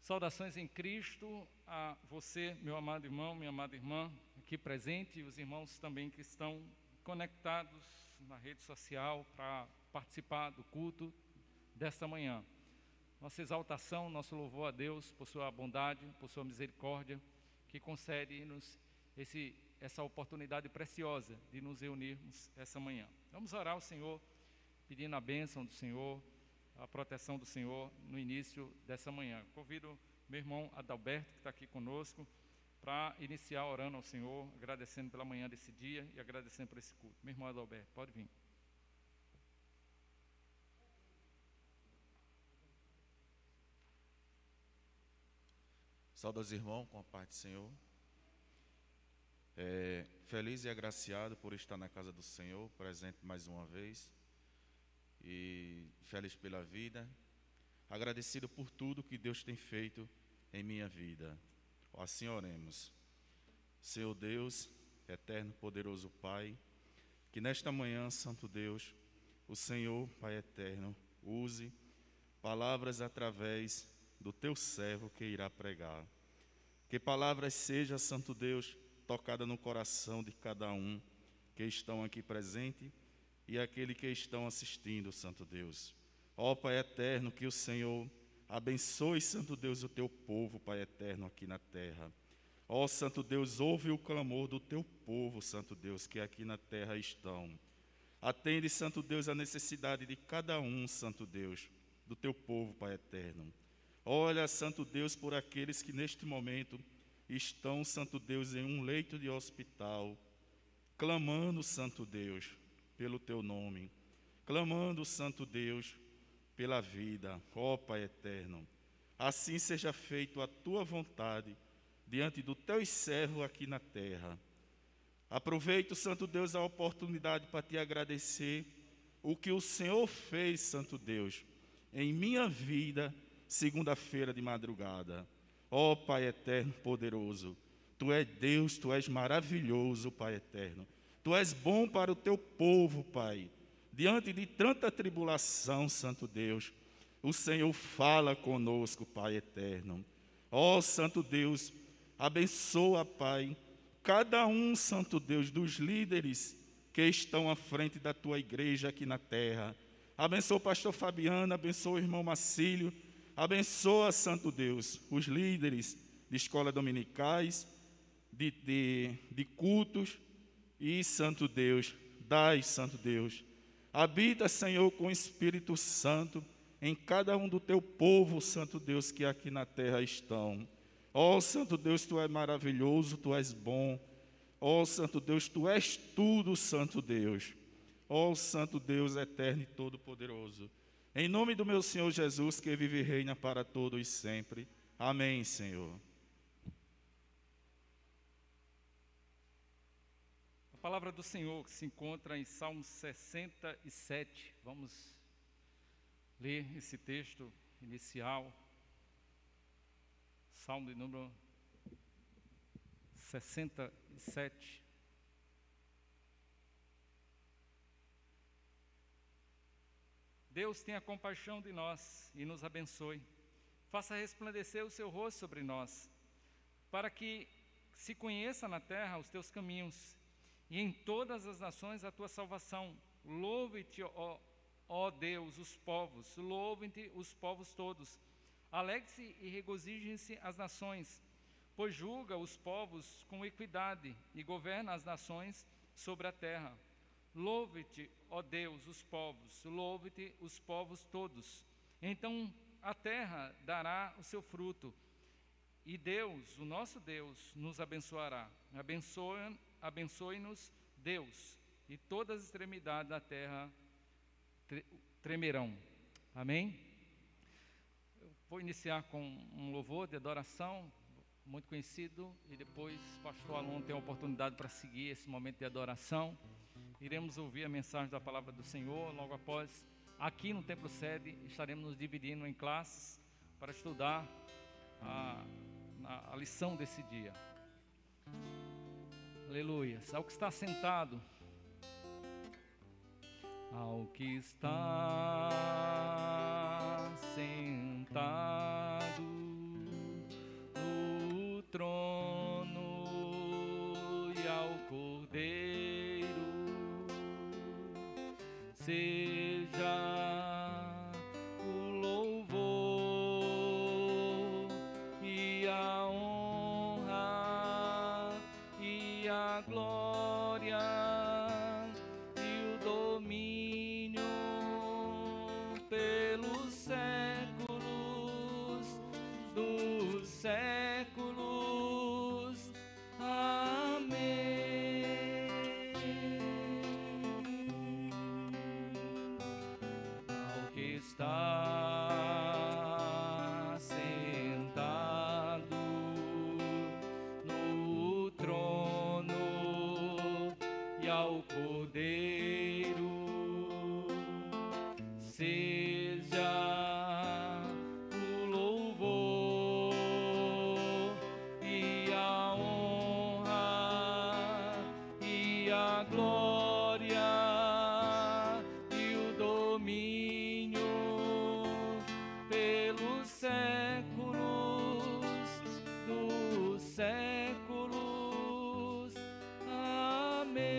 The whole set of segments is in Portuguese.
Saudações em Cristo a você, meu amado irmão, minha amada irmã, aqui presente, e os irmãos também que estão conectados na rede social para participar do culto desta manhã. Nossa exaltação, nosso louvor a Deus por sua bondade, por sua misericórdia, que concede-nos essa oportunidade preciosa de nos reunirmos essa manhã. Vamos orar ao Senhor, pedindo a bênção do Senhor, a proteção do Senhor no início dessa manhã. Convido meu irmão Adalberto, que está aqui conosco, para iniciar orando ao Senhor, agradecendo pela manhã desse dia e agradecendo por esse culto. Meu irmão Adalberto, pode vir. Sauda aos irmãos com a paz do Senhor. Feliz e agraciado por estar na casa do Senhor, presente mais uma vez. E feliz pela vida, agradecido por tudo que Deus tem feito em minha vida. Assim oremos. Senhor Deus, eterno, poderoso Pai, que nesta manhã, Santo Deus, o Senhor, Pai eterno, use palavras através do teu servo que irá pregar. Que palavras seja, Santo Deus, tocada no coração de cada um que estão aqui presente e aquele que estão assistindo, Santo Deus. Ó Pai eterno, que o Senhor abençoe, Santo Deus, o teu povo, Pai eterno, aqui na terra. Ó Santo Deus, ouve o clamor do teu povo, Santo Deus, que aqui na terra estão. Atende, Santo Deus, a necessidade de cada um, Santo Deus, do teu povo, Pai eterno. Olha, Santo Deus, por aqueles que neste momento estão, Santo Deus, em um leito de hospital, clamando, Santo Deus, pelo teu nome, clamando, Santo Deus, pela vida. Ó Pai eterno, assim seja feito a tua vontade diante do teu servo aqui na terra. Aproveito, Santo Deus, a oportunidade para te agradecer o que o Senhor fez, Santo Deus, em minha vida, segunda-feira de madrugada. Ó Pai eterno, poderoso, tu és Deus, tu és maravilhoso, Pai eterno. Tu és bom para o teu povo, Pai. Diante de tanta tribulação, Santo Deus, o Senhor fala conosco, Pai eterno. Ó Santo Deus, abençoa, Pai, cada um, Santo Deus, dos líderes que estão à frente da tua igreja aqui na terra. Abençoa o pastor Fabiano, abençoa o irmão Marcílio, abençoa, Santo Deus, os líderes de escolas dominicais, de cultos. E, Santo Deus, dai, Santo Deus, habita, Senhor, com o Espírito Santo em cada um do teu povo, Santo Deus, que aqui na terra estão. Ó, Santo Deus, tu és maravilhoso, tu és bom. Ó, Santo Deus, tu és tudo, Santo Deus. Ó, Santo Deus, eterno e todo-poderoso. Em nome do meu Senhor Jesus, que vive e reina para todos e sempre. Amém, Senhor. A palavra do Senhor que se encontra em Salmo 67, vamos ler esse texto inicial, Salmo de número 67. Deus tenha compaixão de nós e nos abençoe, faça resplandecer o seu rosto sobre nós, para que se conheça na terra os teus caminhos, e em todas as nações a tua salvação. Louve-te, ó Deus, os povos, louve-te os povos todos. Alegre-se e regozijem-se as nações, pois julga os povos com equidade e governa as nações sobre a terra. Louve-te, ó Deus, os povos, louve-te os povos todos. Então a terra dará o seu fruto, e Deus, o nosso Deus, nos abençoará. Abençoe-nos, Deus, e todas as extremidades da terra tremerão. Amém? Eu vou iniciar com um louvor de adoração, muito conhecido, e depois o pastor Alon tem a oportunidade para seguir esse momento de adoração. Iremos ouvir a mensagem da palavra do Senhor. Logo após, aqui no Templo Sede, estaremos nos dividindo em classes para estudar a lição desse dia. Aleluia. Ao que está sentado, ao que está sentado, seja o louvor e a honra e a glória e o domínio pelos séculos dos séculos. Amém. Ao que está sentado no trono e ao Cordeiro seja o louvor e a honra e a glória e o domínio pelos séculos dos séculos. Amém.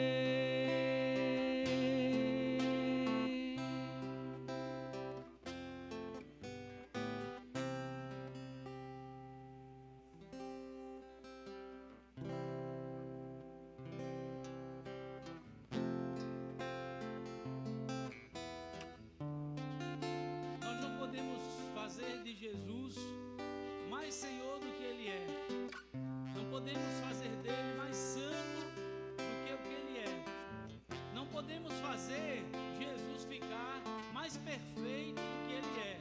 Nós não podemos fazer de Jesus mais Senhor do que Ele é. Não podemos fazer dele mais santo do que o que Ele é. Não podemos fazer Jesus ficar mais perfeito do que Ele é.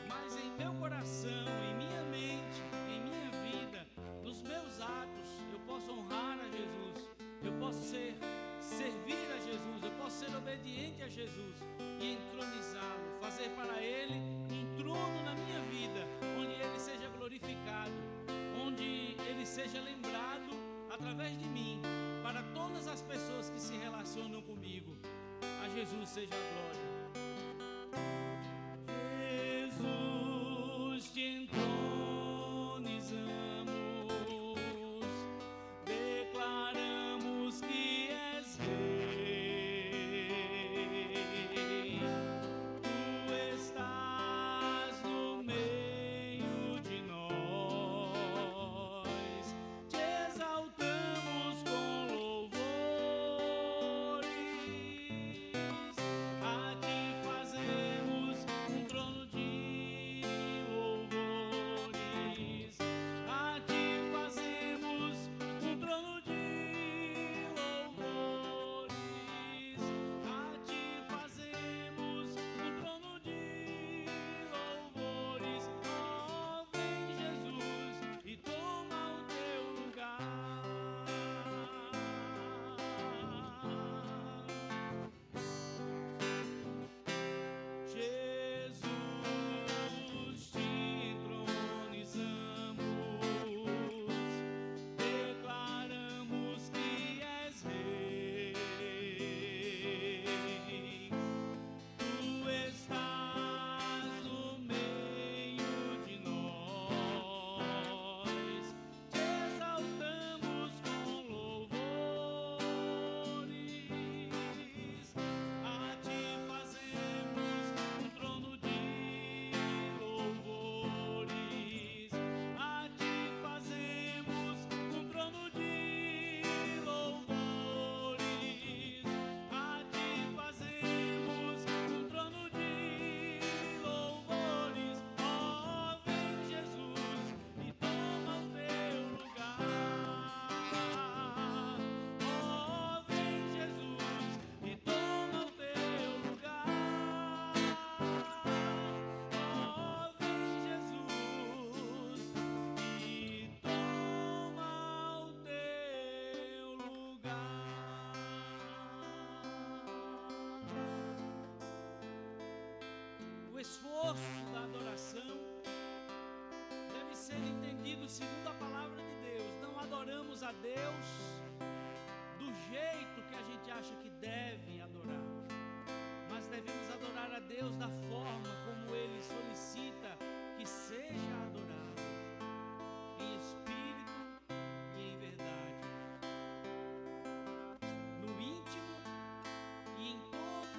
Mas em meu coração, em minha mente, em minha vida, nos meus atos, eu posso honrar a Jesus. Eu posso servir a Jesus. Eu posso ser obediente a Jesus e entronizá-lo, fazer para Ele um trono na minha vida, onde Ele seja glorificado, onde Ele seja lembrado através de mim, para todas as pessoas que se relacionam comigo. A Jesus seja a glória. Jesus, te entronizamos, declaramos que és Rei. Tu estás no meio de nós, te exaltamos com louvores, a ti fazemos um trono de louvores, a ti fazemos um trono de louvores, a ti fazemos um trono de louvores. Ó, vem Jesus e toma o teu lugar. Jesus, te entronizamos, declaramos que és Rei. Tu estás no meio de nós, te exaltamos com louvores, a ti fazemos um trono de louvores, a ti fazemos um trono de louvores, a ti fazemos um trono de louvores. Ó, vem Jesus e toma o teu lugar. Ó, vem Jesus e toma o teu lugar. Ó, vem Jesus e toma o teu lugar. O esforço da adoração deve ser entendido segundo a palavra de Deus. Não adoramos a Deus do jeito que a gente acha que deve adorar, mas devemos adorar a Deus da forma como Ele solicita que seja adorado, em espírito e em verdade, no íntimo e em todo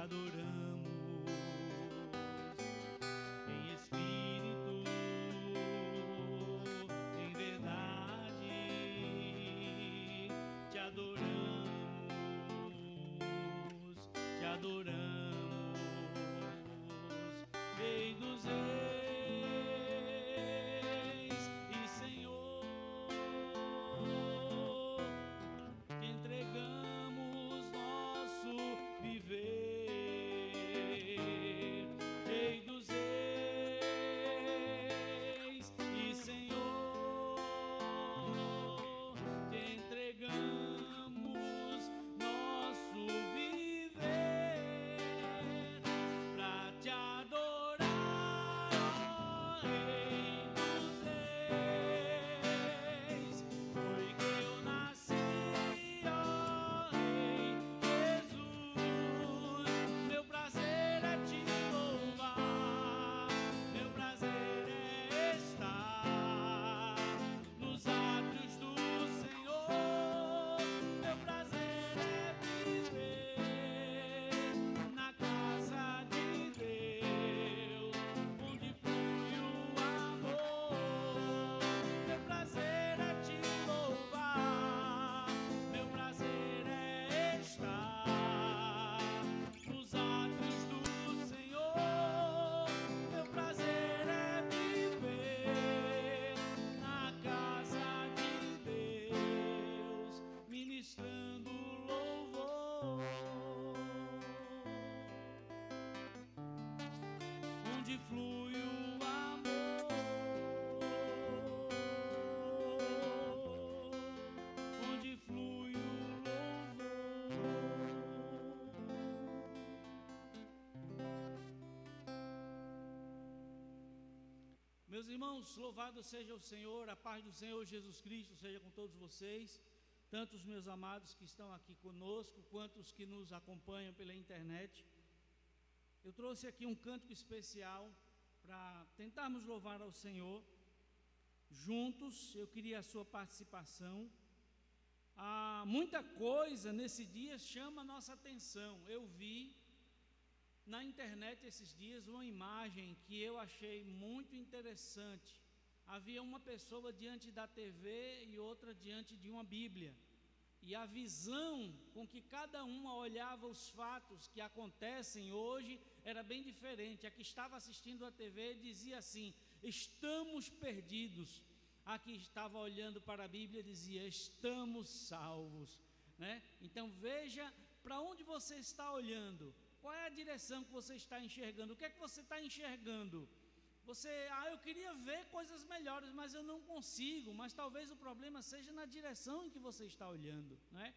adoramos em espírito, em verdade, te adoramos, Rei dos Reis e Senhor, te entregamos nosso viver, Rei dos Reis e Senhor, te entregamos nosso viver pra te adorar, ó Rei dos Reis. Foi que eu nasci, ó Rei Jesus. Meu prazer é te louvar, meu prazer é estar nos átrios do Senhor. Meu prazer é viver na casa de Deus, onde flui o amor. Meu prazer é te louvar, meu prazer é estar nos átrios do Senhor. Meu prazer é viver na casa de Deus, ministrando louvor, onde flui o amor, onde flui o louvor. Meus irmãos, louvado seja o Senhor, a paz do Senhor Jesus Cristo seja com todos vocês, tanto os meus amados que estão aqui conosco, quanto os que nos acompanham pela internet. Eu trouxe aqui um cântico especial para tentarmos louvar ao Senhor juntos. Eu queria a sua participação. Muita coisa nesse dia chama a nossa atenção. Eu vi na internet esses dias uma imagem que eu achei muito interessante. Havia uma pessoa diante da TV e outra diante de uma Bíblia. E a visão com que cada uma olhava os fatos que acontecem hoje era bem diferente. A que estava assistindo a TV dizia assim: estamos perdidos. A que estava olhando para a Bíblia dizia: estamos salvos, né? Então veja para onde você está olhando. Qual é a direção que você está enxergando? O que é que você está enxergando? Eu queria ver coisas melhores, mas eu não consigo. Mas talvez o problema seja na direção em que você está olhando, né?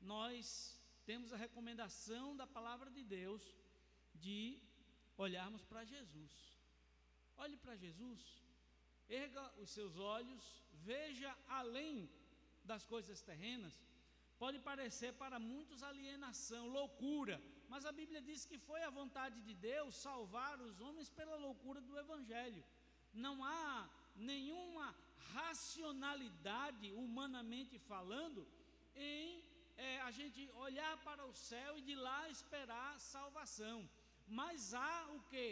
Nós temos a recomendação da palavra de Deus de olharmos para Jesus. Olhe para Jesus, erga os seus olhos, veja além das coisas terrenas. Pode parecer para muitos alienação, loucura, mas a Bíblia diz que foi a vontade de Deus salvar os homens pela loucura do Evangelho. Não há nenhuma racionalidade, humanamente falando, em a gente olhar para o céu e de lá esperar salvação. Mas há o que?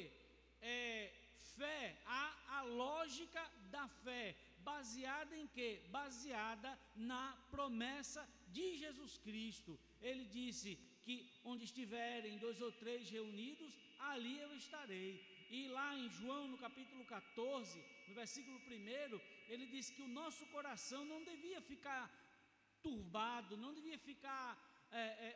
Fé, há a lógica da fé, baseada em quê? Baseada na promessa de Jesus Cristo. Ele disse que onde estiverem 2 ou 3 reunidos, ali eu estarei. E lá em João, no capítulo 14, no versículo 1, ele diz que o nosso coração não devia ficar turbado, não devia ficar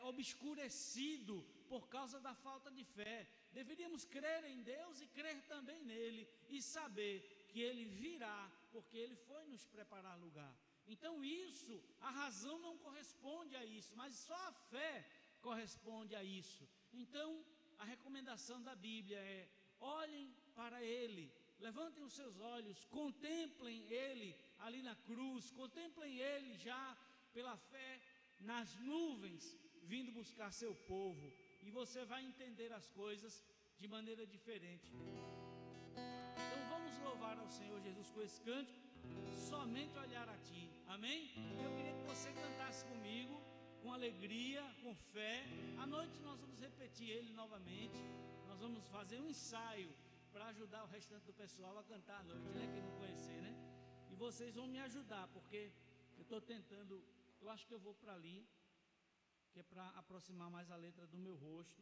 obscurecido por causa da falta de fé. Deveríamos crer em Deus e crer também nele, e saber que ele virá, porque ele foi nos preparar lugar. Então isso, a razão não corresponde a isso, mas só a fé corresponde a isso. Então a recomendação da Bíblia é: olhem para ele, levantem os seus olhos, contemplem ele ali na cruz, contemplem ele já pela fé nas nuvens, vindo buscar seu povo, e você vai entender as coisas de maneira diferente. Então vamos louvar ao Senhor Jesus com esse cântico, somente olhar a ti, amém? Eu queria que você cantasse comigo, com alegria, com fé. À noite nós vamos repetir repetir ele novamente. Nós vamos fazer um ensaio para ajudar o restante do pessoal a cantar à noite, né? Que não conhecer, né? E vocês vão me ajudar, porque eu estou tentando, eu acho que eu vou para ali, que é para aproximar mais a letra do meu rosto.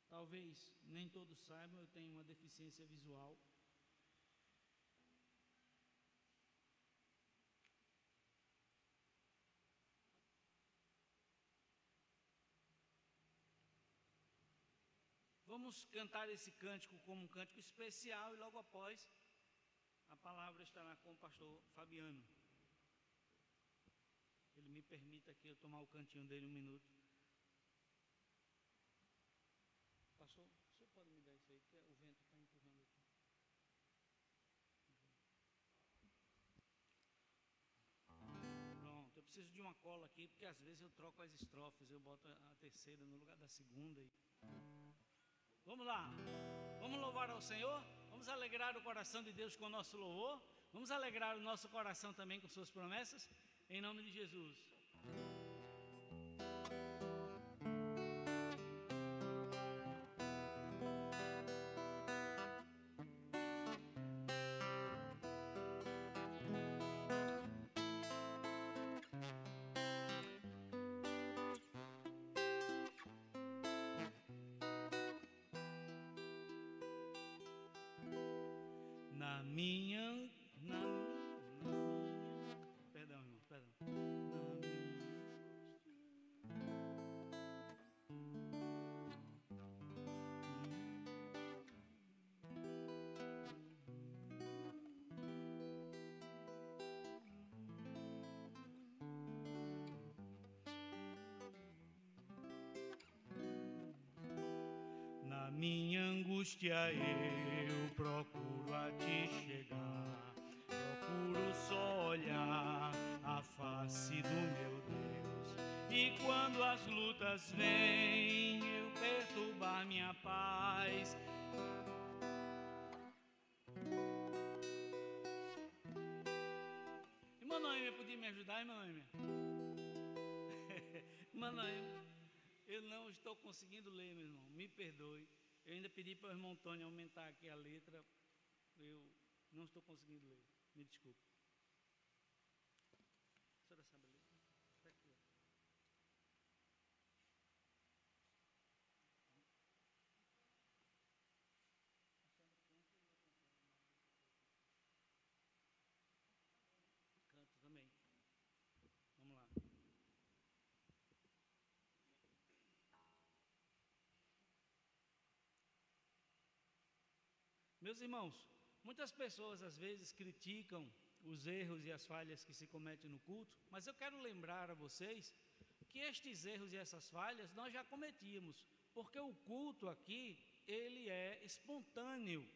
Talvez nem todos saibam, eu tenho uma deficiência visual. Vamos cantar esse cântico como um cântico especial e logo após a palavra estará com o pastor Fabiano. Ele me permita aqui eu tomar o cantinho dele 1 minuto. Pastor, o senhor pode me dar isso aí, que o vento está empurrando aqui. Pronto, eu preciso de uma cola aqui, porque às vezes eu troco as estrofes, eu boto a terceira no lugar da segunda. Vamos lá, vamos louvar ao Senhor, vamos alegrar o coração de Deus com o nosso louvor, vamos alegrar o nosso coração também com suas promessas, em nome de Jesus. Perdão, irmão, perdão. Na minha angústia eu procuro a ti chegar, procuro só olhar a face do meu Deus. E quando as lutas vêm, eu perturbar minha paz. Irmã Noêmia, podia me ajudar, irmã Noêmia? Irmã Noêmia, eu não estou conseguindo ler, meu irmão, me perdoe. Eu ainda pedi para o irmão Tony aumentar aqui a letra. Eu não estou conseguindo ler. Me desculpe. A senhora sabe ler? Está aqui, ó. Canto também. Vamos lá. Meus irmãos, muitas pessoas às vezes criticam os erros e as falhas que se cometem no culto, mas eu quero lembrar a vocês que estes erros e essas falhas nós já cometíamos, porque o culto aqui, ele é espontâneo.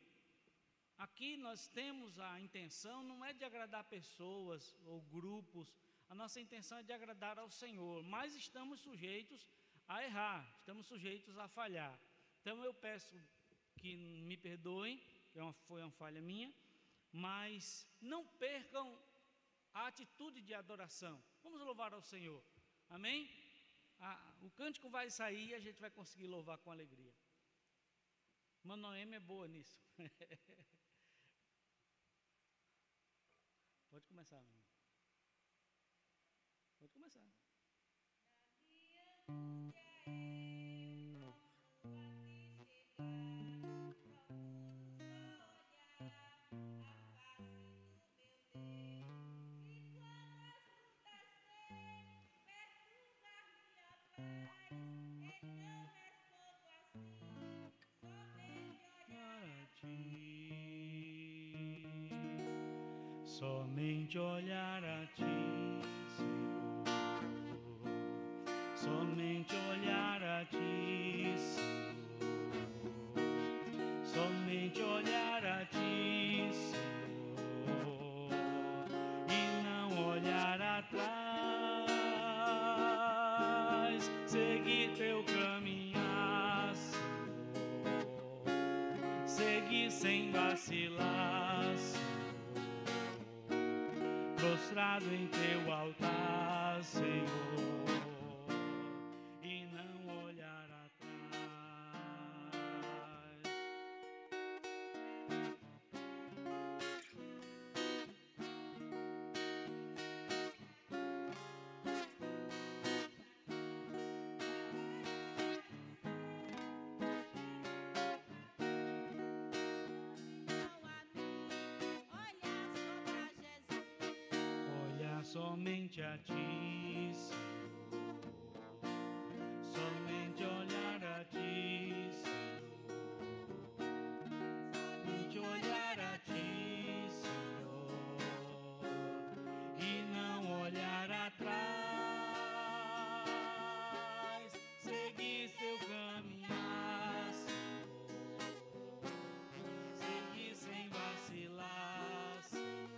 Aqui nós temos a intenção, não é de agradar pessoas ou grupos, a nossa intenção é de agradar ao Senhor, mas estamos sujeitos a errar, estamos sujeitos a falhar. Então eu peço que me perdoem, foi uma falha minha, mas não percam a atitude de adoração. Vamos louvar ao Senhor, amém? O cântico vai sair e a gente vai conseguir louvar com alegria. Irmã Noêmia é boa nisso. Pode começar, irmão. Pode começar. Somente olhar a ti, Senhor. Somente olhar a ti, Senhor. Somente olhar a ti, Senhor. E não olhar atrás. Seguir teu caminhar, Senhor. Seguir sem vacilar, Senhor. Prostrado em teu altar, Senhor, e não olhar atrás. somente a ti, Senhor. Somente olhar a ti, Senhor. Somente olhar a ti, Senhor. E não olhar atrás. Seguir seu caminhar, Senhor. Seguir sem vacilar, Senhor.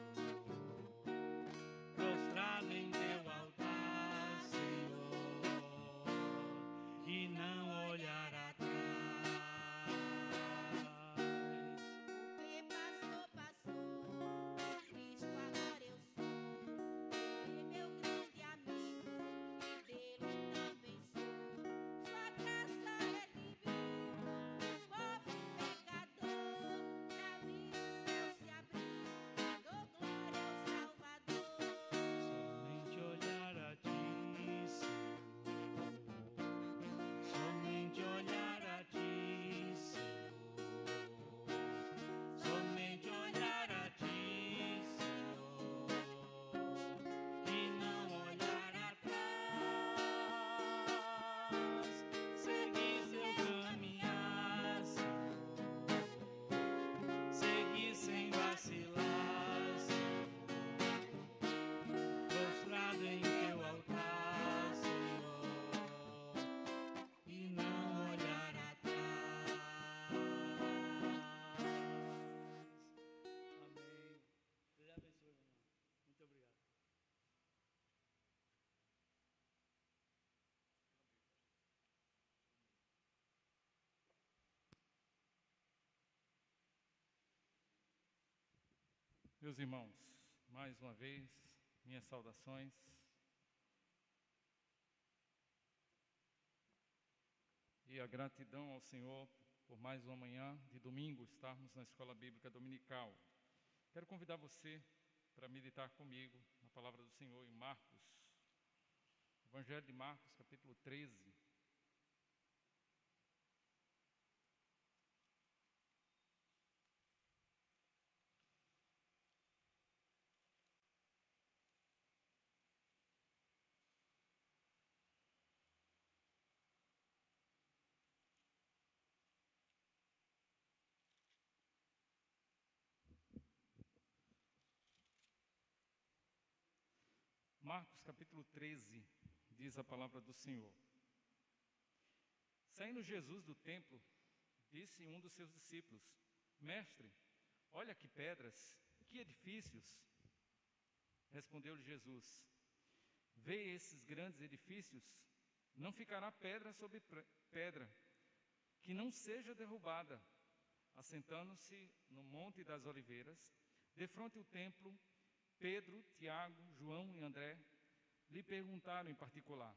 Prostrado em teu altar, Senhor, e não olhar atrás. O que passou, passou. Cristo agora eu sou. Ele é meu grande amigo e dele também sou. Sua graça redimiu o pobre pecador. Pra mim o céu se abriu, dou glória ao Salvador. Somente olhar a ti, Senhor. Somente olhar a ti, Senhor. Somente olhar a ti, Senhor. E não olhar atrás. Seguir seu caminhar, Senhor. Seguir sem vacilar, Senhor. Prostrado em teu altar, Senhor, e não olhar atrás. Amém. Deus abençoe, meu irmão. Muito obrigado. Meus irmãos, mais uma vez, minhas saudações. E a gratidão ao Senhor por mais uma manhã de domingo estarmos na Escola Bíblica Dominical. Quero convidar você para meditar comigo na palavra do Senhor em Marcos, Evangelho de Marcos, capítulo 13. Marcos capítulo 13, diz a palavra do Senhor. Saindo Jesus do templo, disse um dos seus discípulos: Mestre, olha que pedras, que edifícios. Respondeu-lhe Jesus: Vê esses grandes edifícios? Não ficará pedra sobre pedra, que não seja derrubada. Assentando-se no Monte das Oliveiras, defronte o templo, Pedro, Tiago, João e André lhe perguntaram em particular: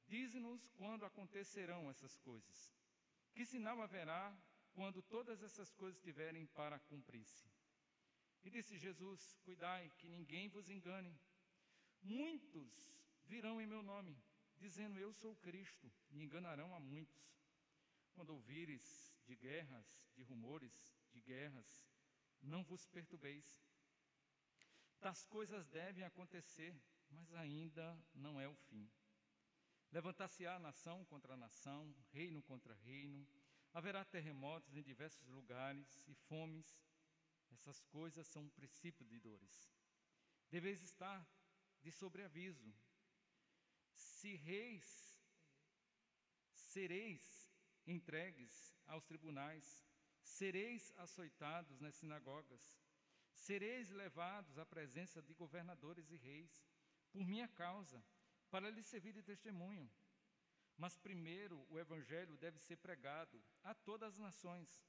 Dize-nos quando acontecerão essas coisas. Que sinal haverá quando todas essas coisas estiverem para cumprir-se? E disse Jesus: Cuidai que ninguém vos engane. Muitos virão em meu nome, dizendo: Eu sou Cristo, e enganarão a muitos. Quando ouvires de guerras, de rumores de guerras, não vos perturbeis. Tais coisas devem acontecer, mas ainda não é o fim. Levantar-se-á nação contra nação, reino contra reino. Haverá terremotos em diversos lugares e fomes. Essas coisas são um princípio de dores. Deveis estar de sobreaviso. Sereis entregues aos tribunais, sereis açoitados nas sinagogas, sereis levados à presença de governadores e reis, por minha causa, para lhes servir de testemunho. Mas primeiro o evangelho deve ser pregado a todas as nações.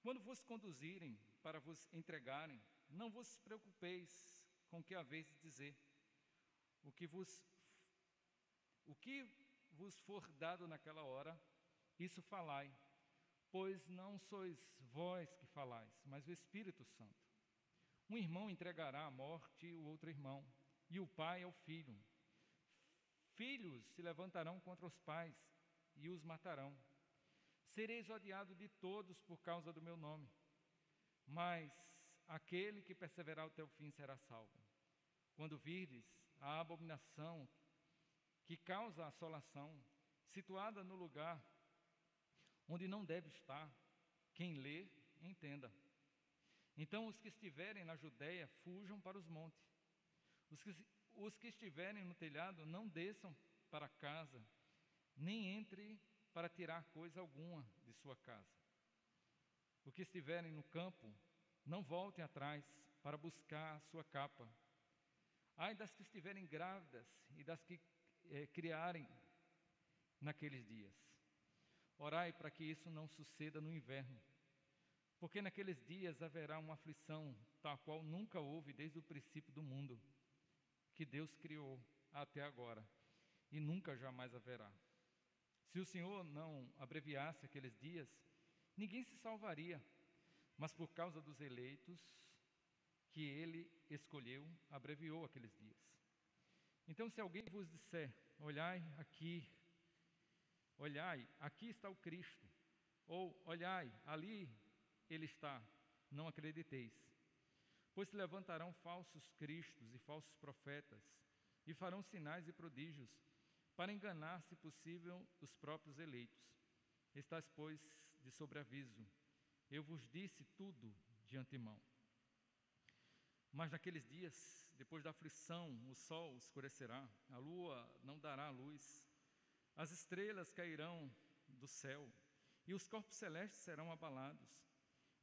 Quando vos conduzirem para vos entregarem, não vos preocupeis com o que haveis de dizer. O que vos for dado naquela hora, isso falai, pois não sois vós que falais, mas o Espírito Santo. Um irmão entregará à morte o outro irmão, e o pai ao filho. Filhos se levantarão contra os pais e os matarão. Sereis odiados de todos por causa do meu nome, mas aquele que perseverar até o fim será salvo. quando virdes a abominação que causa assolação, situada no lugar onde não deve estar, quem lê, entenda. Então os que estiverem na Judéia, fujam para os montes. Os que estiverem no telhado, não desçam para casa, nem entre para tirar coisa alguma de sua casa. Os que estiverem no campo, não voltem atrás para buscar a sua capa. Ai das que estiverem grávidas e das que criarem naqueles dias. Orai para que isso não suceda no inverno, porque naqueles dias haverá uma aflição, tal qual nunca houve desde o princípio do mundo, que Deus criou até agora, e nunca jamais haverá. Se o Senhor não abreviasse aqueles dias, ninguém se salvaria, mas por causa dos eleitos que Ele escolheu, abreviou aqueles dias. Então, se alguém vos disser, olhai, aqui está o Cristo, ou olhai, ali Ele está, não acrediteis. Pois se levantarão falsos cristos e falsos profetas, e farão sinais e prodígios, para enganar, se possível, os próprios eleitos. Estais, pois, de sobreaviso. Eu vos disse tudo de antemão. Mas naqueles dias, depois da aflição, o sol escurecerá, a lua não dará luz, as estrelas cairão do céu, e os corpos celestes serão abalados.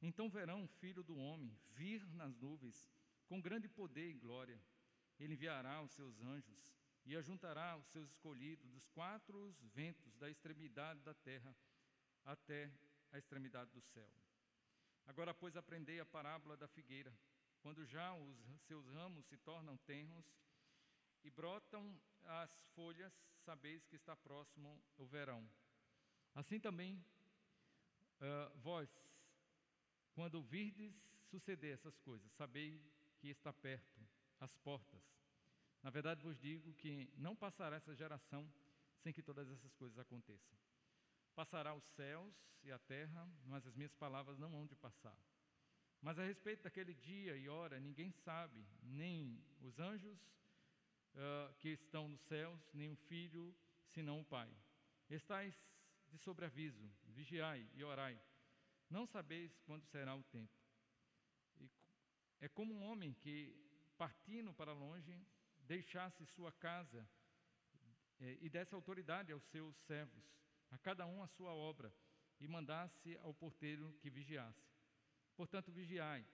Então verão o Filho do Homem vir nas nuvens, com grande poder e glória. Ele enviará os seus anjos e ajuntará os seus escolhidos dos quatro ventos, da extremidade da terra até a extremidade do céu. Agora, pois, aprendei a parábola da figueira. Quando já os seus ramos se tornam tenros e brotam as folhas, sabeis que está próximo o verão. Assim também, vós, quando virdes suceder essas coisas, sabei que está perto, às portas. Na verdade vos digo que não passará essa geração sem que todas essas coisas aconteçam. Passará os céus e a terra, mas as minhas palavras não hão de passar. Mas a respeito daquele dia e hora, ninguém sabe, nem os anjos que estão nos céus, nem o Filho, senão o Pai. Estais de sobreaviso, vigiai e orai. Não sabeis quando será o tempo. É como um homem que, partindo para longe, deixasse sua casa e desse autoridade aos seus servos, a cada um a sua obra, e mandasse ao porteiro que vigiasse. Portanto, vigiai,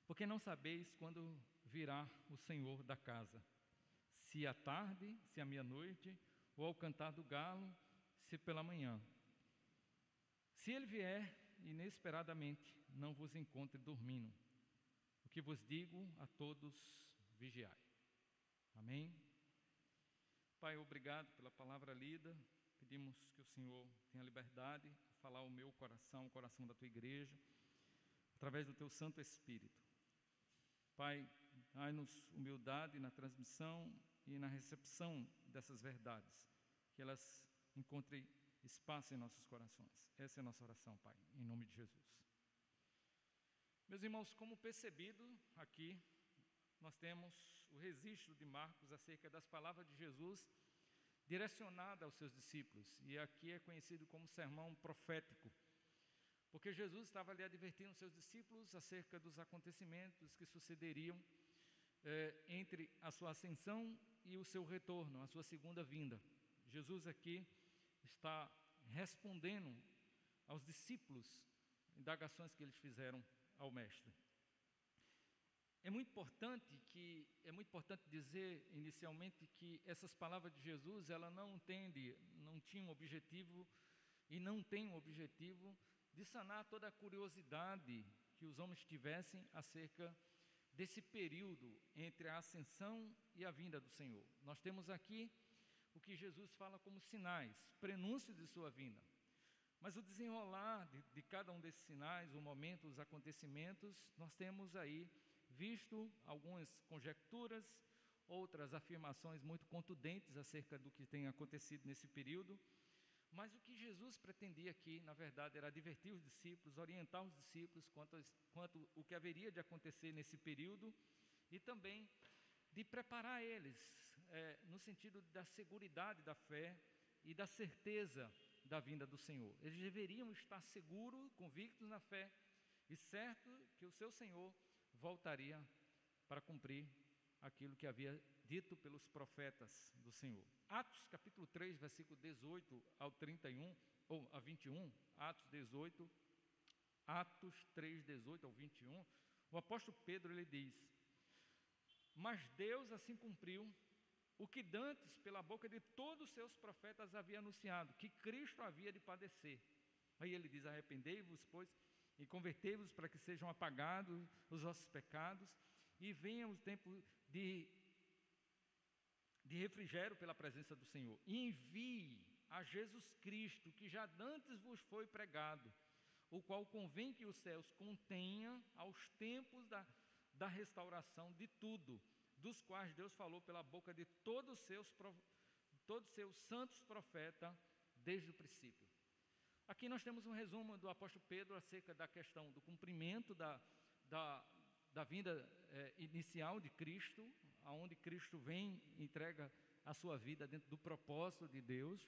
porque não sabeis quando virá o Senhor da casa, se à tarde, se à meia-noite, ou ao cantar do galo, se pela manhã. Se ele vier inesperadamente, não vos encontre dormindo. O que vos digo a todos, vigiai. Amém? Pai, obrigado pela palavra lida. Pedimos que o Senhor tenha liberdade de falar ao meu coração, o coração da tua igreja, através do teu Santo Espírito. Pai, dai-nos humildade na transmissão e na recepção dessas verdades, que elas encontrem espaço em nossos corações. Essa é a nossa oração, Pai, em nome de Jesus. Meus irmãos, como percebido aqui, nós temos o registro de Marcos acerca das palavras de Jesus direcionada aos seus discípulos, e aqui é conhecido como sermão profético, porque Jesus estava ali advertindo os seus discípulos acerca dos acontecimentos que sucederiam entre a sua ascensão e o seu retorno, a sua segunda vinda. Jesus aqui está respondendo aos discípulos indagações que eles fizeram ao Mestre. É muito importante dizer inicialmente que essas palavras de Jesus, ela não tinha um objetivo e não tem um objetivo de sanar toda a curiosidade que os homens tivessem acerca desse período entre a ascensão e a vinda do Senhor. Nós temos aqui o que Jesus fala como sinais, prenúncios de sua vinda. Mas o desenrolar de cada um desses sinais, o momento, os acontecimentos, nós temos aí visto algumas conjecturas, outras afirmações muito contundentes acerca do que tem acontecido nesse período. Mas o que Jesus pretendia aqui, na verdade, era advertir os discípulos, orientar os discípulos quanto o que haveria de acontecer nesse período, e também de preparar eles, no sentido da seguridade da fé e da certeza da vinda do Senhor. Eles deveriam estar seguros, convictos na fé e certo que o seu Senhor voltaria para cumprir aquilo que havia dito pelos profetas do Senhor. Atos capítulo 3, versículo 18 ao 31, ou a 21, Atos 3, 18 ao 21, o apóstolo Pedro ele diz: mas Deus assim cumpriu o que dantes pela boca de todos os seus profetas havia anunciado, que Cristo havia de padecer. Aí ele diz: arrependei-vos, pois, e convertei-vos para que sejam apagados os vossos pecados, e venha o tempo de refrigério pela presença do Senhor. E envie a Jesus Cristo, que já dantes vos foi pregado, o qual convém que os céus contenham aos tempos da restauração de tudo, dos quais Deus falou pela boca de todos os seus santos profetas desde o princípio. Aqui nós temos um resumo do apóstolo Pedro acerca da questão do cumprimento da vinda inicial de Cristo, aonde Cristo vem e entrega a sua vida dentro do propósito de Deus,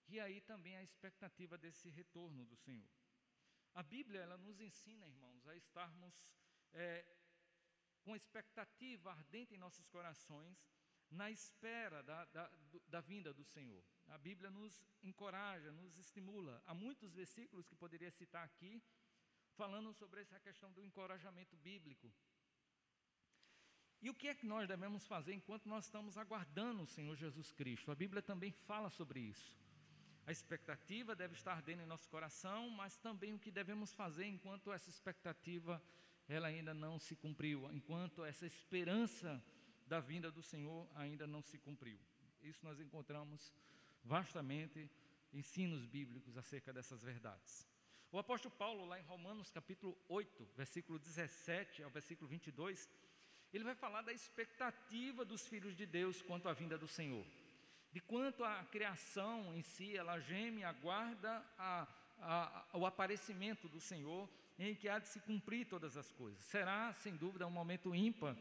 e aí também a expectativa desse retorno do Senhor. A Bíblia, ela nos ensina, irmãos, a estarmos com expectativa ardente em nossos corações, na espera da vinda do Senhor. A Bíblia nos encoraja, nos estimula. Há muitos versículos que poderia citar aqui, falando sobre essa questão do encorajamento bíblico. E o que é que nós devemos fazer enquanto nós estamos aguardando o Senhor Jesus Cristo? A Bíblia também fala sobre isso. A expectativa deve estar ardendo em nosso coração, mas também o que devemos fazer enquanto essa expectativa ela ainda não se cumpriu, enquanto essa esperança da vinda do Senhor ainda não se cumpriu. Isso nós encontramos vastamente ensinos bíblicos acerca dessas verdades. O apóstolo Paulo, lá em Romanos capítulo 8, versículo 17 ao versículo 22, ele vai falar da expectativa dos filhos de Deus quanto à vinda do Senhor. De quanto a criação em si, ela geme e aguarda o aparecimento do Senhor, em que há de se cumprir todas as coisas. Será, sem dúvida, um momento ímpar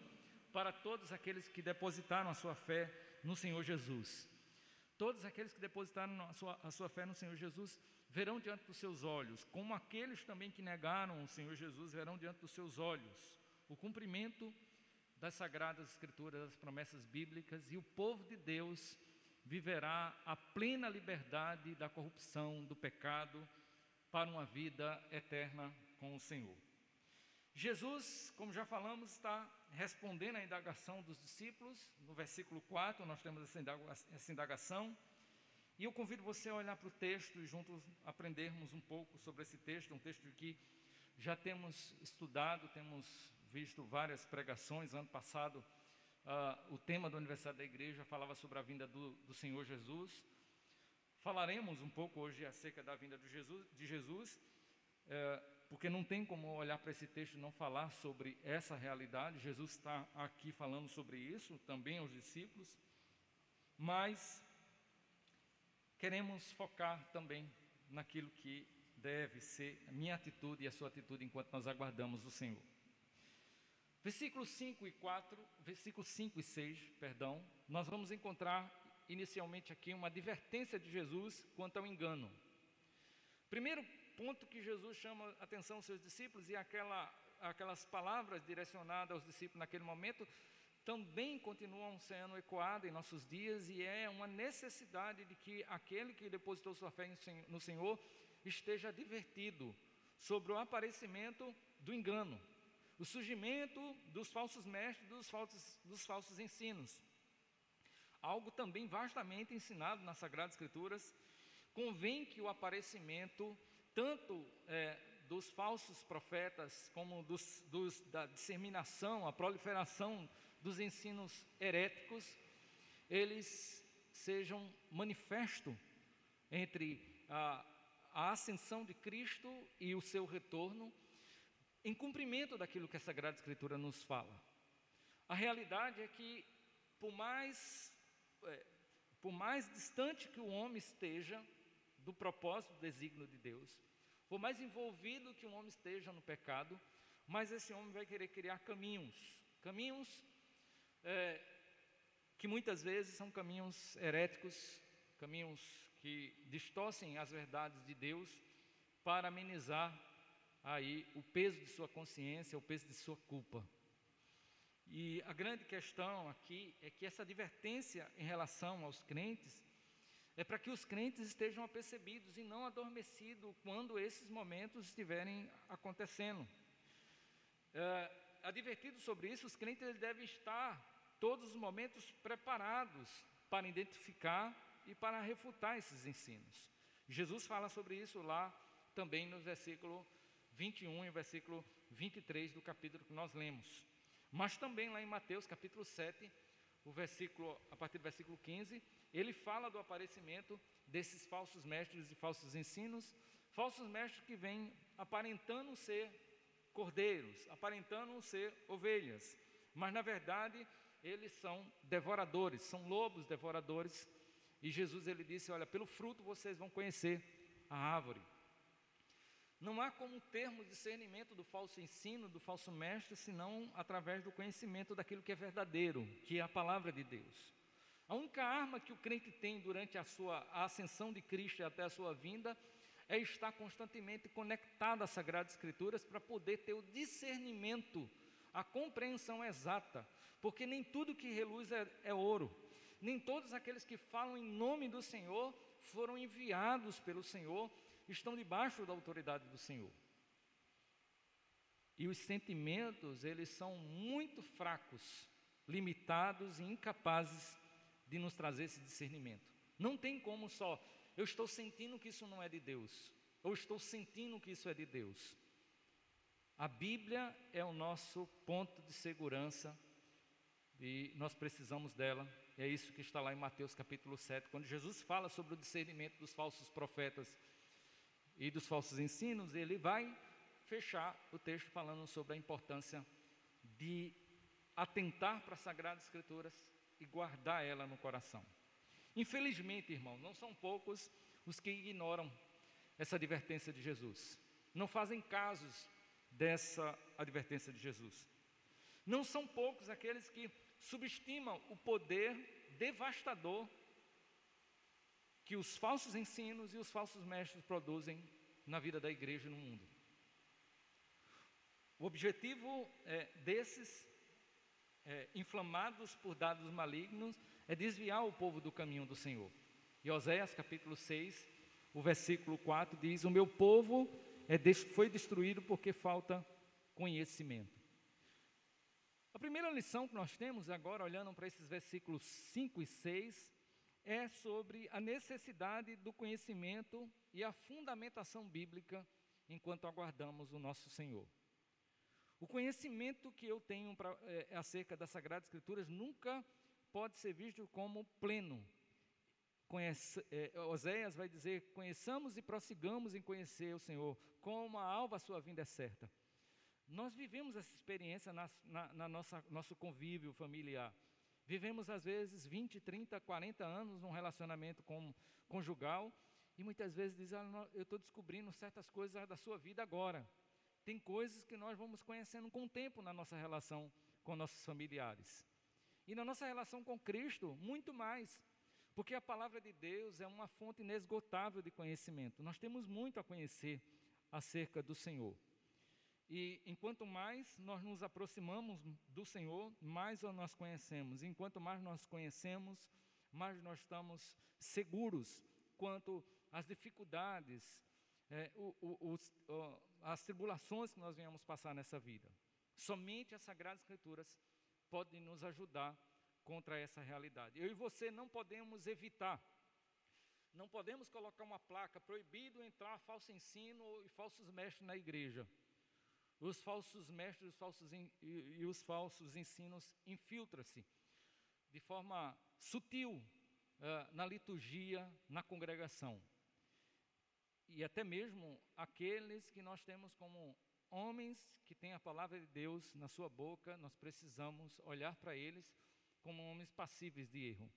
para todos aqueles que depositaram a sua fé no Senhor Jesus. Todos aqueles que depositaram a sua fé no Senhor Jesus verão diante dos seus olhos, como aqueles também que negaram o Senhor Jesus verão diante dos seus olhos, o cumprimento das Sagradas Escrituras, das promessas bíblicas, e o povo de Deus viverá a plena liberdade da corrupção, do pecado, para uma vida eterna com o Senhor. Jesus, como já falamos, está respondendo à indagação dos discípulos. No versículo 4 nós temos essa indagação, e eu convido você a olhar para o texto e juntos aprendermos um pouco sobre esse texto, um texto que já temos estudado, temos visto várias pregações. Ano passado, o tema do aniversário da igreja falava sobre a vinda do Senhor Jesus. Falaremos um pouco hoje acerca da vinda de Jesus, porque não tem como olhar para esse texto e não falar sobre essa realidade. Jesus está aqui falando sobre isso, também aos discípulos, mas queremos focar também naquilo que deve ser a minha atitude e a sua atitude enquanto nós aguardamos o Senhor. Versículos 5 e 6, nós vamos encontrar inicialmente aqui uma advertência de Jesus quanto ao engano. Primeiro ponto que Jesus chama a atenção aos seus discípulos, e aquelas palavras direcionadas aos discípulos naquele momento também continuam sendo ecoadas em nossos dias, e é uma necessidade de que aquele que depositou sua fé no Senhor esteja advertido sobre o aparecimento do engano, o surgimento dos falsos mestres, dos falsos ensinos. Algo também vastamente ensinado nas Sagradas Escrituras. Convém que o aparecimento tanto dos falsos profetas como da disseminação, a proliferação dos ensinos heréticos, eles sejam manifesto entre a ascensão de Cristo e o seu retorno, em cumprimento daquilo que a Sagrada Escritura nos fala. A realidade é que, por mais distante que o homem esteja do propósito, do desígnio de Deus, por mais envolvido que o homem esteja no pecado, mas esse homem vai querer criar caminhos que muitas vezes são caminhos heréticos, caminhos que distorcem as verdades de Deus para amenizar aí o peso de sua consciência, o peso de sua culpa. E a grande questão aqui é que essa advertência em relação aos crentes é para que os crentes estejam apercebidos e não adormecidos quando esses momentos estiverem acontecendo. Advertidos sobre isso, os crentes eles devem estar todos os momentos preparados para identificar e para refutar esses ensinos. Jesus fala sobre isso lá também no versículo 21 e versículo 23 do capítulo que nós lemos. Mas também lá em Mateus capítulo 7, a partir do versículo 15, ele fala do aparecimento desses falsos mestres e falsos ensinos, falsos mestres que vêm aparentando ser cordeiros, aparentando ser ovelhas, mas na verdade eles são devoradores, são lobos devoradores. E Jesus ele disse, olha, pelo fruto vocês vão conhecer a árvore. Não há como termos discernimento do falso ensino, do falso mestre, senão através do conhecimento daquilo que é verdadeiro, que é a palavra de Deus. A única arma que o crente tem durante a ascensão de Cristo e até a sua vinda é estar constantemente conectado às Sagradas Escrituras para poder ter o discernimento, a compreensão exata, porque nem tudo que reluz é ouro, nem todos aqueles que falam em nome do Senhor foram enviados pelo Senhor, estão debaixo da autoridade do Senhor. E os sentimentos, eles são muito fracos, limitados e incapazes de nos trazer esse discernimento. Não tem como só, eu estou sentindo que isso não é de Deus, ou estou sentindo que isso é de Deus. A Bíblia é o nosso ponto de segurança e nós precisamos dela. É isso que está lá em Mateus capítulo 7, quando Jesus fala sobre o discernimento dos falsos profetas e dos falsos ensinos, ele vai fechar o texto falando sobre a importância de atentar para as Sagradas Escrituras e guardar ela no coração. Infelizmente, irmão, não são poucos os que ignoram essa advertência de Jesus, não fazem casos dessa advertência de Jesus. Não são poucos aqueles que subestimam o poder devastador que os falsos ensinos e os falsos mestres produzem na vida da igreja e no mundo. O objetivo desses inflamados por dados malignos é desviar o povo do caminho do Senhor. E Oséias capítulo 6, o versículo 4 diz, o meu povo foi destruído porque falta conhecimento. A primeira lição que nós temos agora, olhando para esses versículos 5 e 6, é sobre a necessidade do conhecimento e a fundamentação bíblica enquanto aguardamos o nosso Senhor. O conhecimento que eu tenho acerca das Sagradas Escrituras nunca pode ser visto como pleno. Oséias vai dizer, conheçamos e prossigamos em conhecer o Senhor, como a alva a sua vinda é certa. Nós vivemos essa experiência na nosso convívio familiar. Vivemos às vezes 20, 30, 40 anos num relacionamento conjugal e muitas vezes diz, eu estou descobrindo certas coisas da sua vida agora. Tem coisas que nós vamos conhecendo com o tempo na nossa relação com nossos familiares. E na nossa relação com Cristo, muito mais, porque a palavra de Deus é uma fonte inesgotável de conhecimento. Nós temos muito a conhecer acerca do Senhor. E enquanto mais nós nos aproximamos do Senhor, mais nós conhecemos. Enquanto mais nós conhecemos, mais nós estamos seguros quanto às dificuldades, as tribulações que nós venhamos passar nessa vida. Somente as Sagradas Escrituras podem nos ajudar contra essa realidade. Eu e você não podemos evitar, não podemos colocar uma placa, proibido entrar falso ensino e falsos mestres na igreja. Os falsos mestres e os falsos ensinos infiltram-se de forma sutil na liturgia, na congregação. E até mesmo aqueles que nós temos como homens que têm a palavra de Deus na sua boca, nós precisamos olhar para eles como homens passíveis de erro.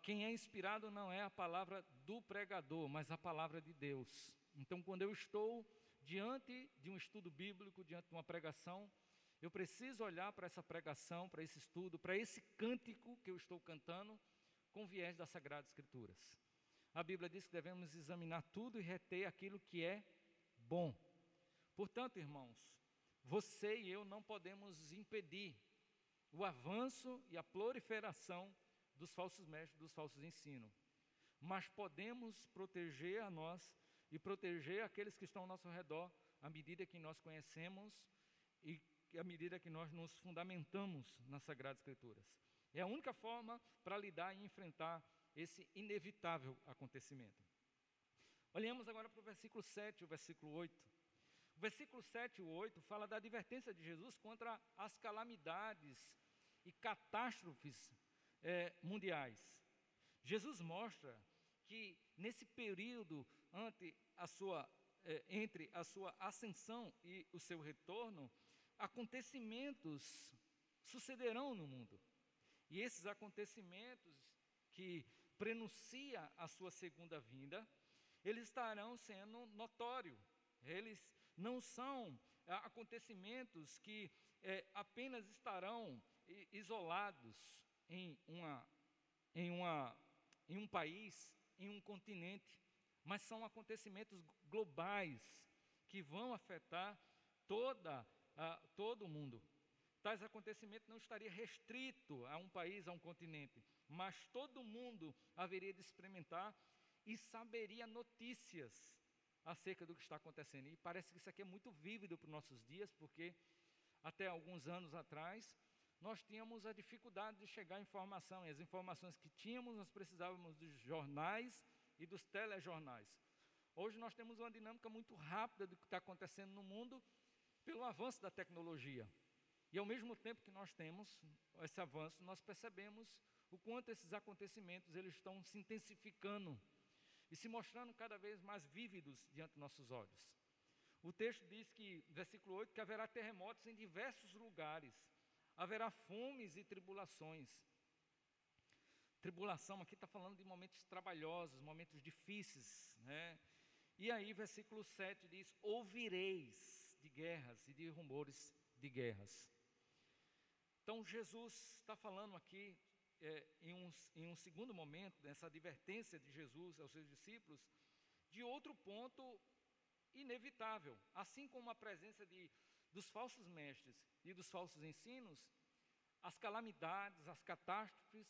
Quem é inspirado não é a palavra do pregador, mas a palavra de Deus. Então, quando eu estou diante de um estudo bíblico, diante de uma pregação, Eu preciso olhar para essa pregação, para esse estudo, para esse cântico que eu estou cantando, com viés das Sagradas Escrituras. A Bíblia diz que devemos examinar tudo e reter aquilo que é bom. Portanto, irmãos, você e eu não podemos impedir o avanço e a proliferação dos falsos mestres, dos falsos ensinos. Mas podemos proteger a nós e proteger aqueles que estão ao nosso redor à medida que nós conhecemos e à medida que nós nos fundamentamos nas Sagradas Escrituras. É a única forma para lidar e enfrentar esse inevitável acontecimento. Olhemos agora para o versículo 7 e o versículo 8. O versículo 7 e o 8 fala da advertência de Jesus contra as calamidades e catástrofes mundiais. Jesus mostra que nesse período entre a sua ascensão e o seu retorno, acontecimentos sucederão no mundo. E esses acontecimentos que prenuncia a sua segunda vinda, eles estarão sendo notórios. Eles não são acontecimentos que apenas estarão isolados em um país, em um continente, mas são acontecimentos globais que vão afetar todo o mundo. Tais acontecimentos não estariam restritos a um país, a um continente, mas todo mundo haveria de experimentar e saberia notícias acerca do que está acontecendo. E parece que isso aqui é muito vívido para os nossos dias, porque até alguns anos atrás, nós tínhamos a dificuldade de chegar à informação, e as informações que tínhamos, nós precisávamos dos jornais e dos telejornais. Hoje nós temos uma dinâmica muito rápida do que está acontecendo no mundo, pelo avanço da tecnologia. E ao mesmo tempo que nós temos esse avanço, nós percebemos o quanto esses acontecimentos eles estão se intensificando e se mostrando cada vez mais vívidos diante dos nossos olhos. O texto diz que, versículo 8, que haverá terremotos em diversos lugares, haverá fomes e tribulações. Tribulação aqui está falando de momentos trabalhosos, momentos difíceis, né? E aí, versículo 7 diz: ouvireis de guerras e de rumores de guerras. Então, Jesus está falando aqui, em um segundo momento, nessa advertência de Jesus aos seus discípulos, de outro ponto inevitável. Assim como a presença dos falsos mestres e dos falsos ensinos, as calamidades, as catástrofes,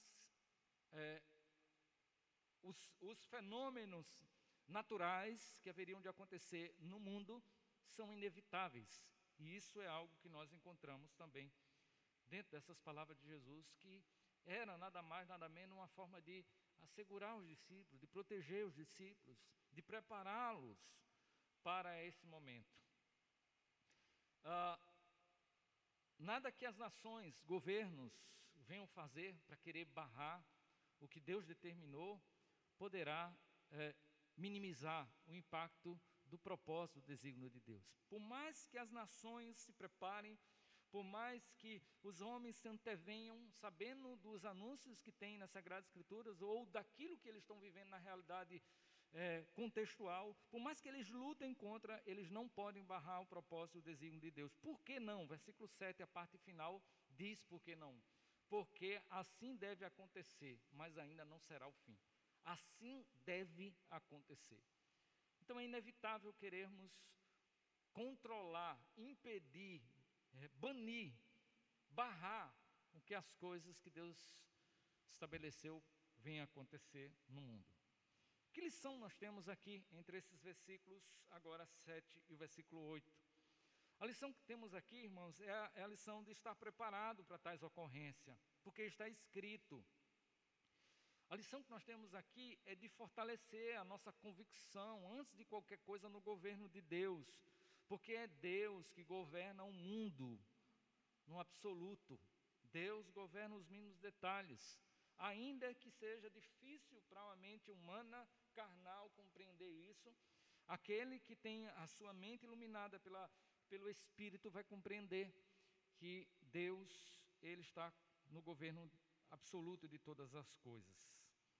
os fenômenos naturais que haveriam de acontecer no mundo são inevitáveis. E isso é algo que nós encontramos também dentro dessas palavras de Jesus, que era nada mais, nada menos uma forma de assegurar os discípulos, de proteger os discípulos, de prepará-los para esse momento. Nada que as nações, governos venham fazer para querer barrar o que Deus determinou, poderá minimizar o impacto do propósito, do desígnio de Deus. Por mais que as nações se preparem, por mais que os homens se antevenham, sabendo dos anúncios que tem nas Sagradas Escrituras, ou daquilo que eles estão vivendo na realidade contextual, por mais que eles lutem contra, eles não podem barrar o propósito e o desígnio de Deus. Por que não? Versículo 7, a parte final, diz por que não. Porque assim deve acontecer, mas ainda não será o fim. Assim deve acontecer. Então é inevitável querermos controlar, impedir, banir, barrar o que as coisas que Deus estabeleceu venham a acontecer no mundo. Que lição nós temos aqui entre esses versículos, agora 7 e o versículo 8? A lição que temos aqui, irmãos, é a lição de estar preparado para tais ocorrências, porque está escrito. A lição que nós temos aqui é de fortalecer a nossa convicção, antes de qualquer coisa, no governo de Deus, porque é Deus que governa o mundo no absoluto. Deus governa os mínimos detalhes, ainda que seja difícil para uma mente humana, carnal, compreender isso. Aquele que tem a sua mente iluminada pelo Espírito vai compreender que Deus, Ele está no governo absoluto de todas as coisas.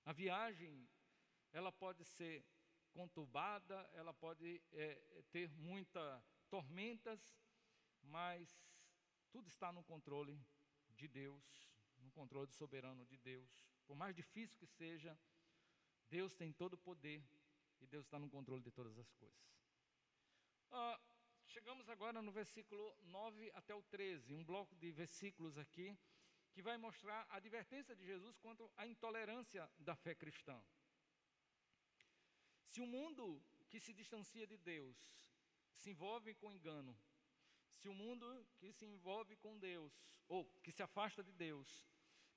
A viagem, ela pode ser conturbada, ela pode ter muitas tormentas, mas tudo está no controle de Deus, no controle soberano de Deus. Por mais difícil que seja, Deus tem todo o poder e Deus está no controle de todas as coisas. Chegamos agora no versículo 9 até o 13, um bloco de versículos aqui, que vai mostrar a advertência de Jesus quanto à intolerância da fé cristã. Se o mundo que se distancia de Deus se envolve com engano, se o mundo que se envolve com Deus, ou que se afasta de Deus,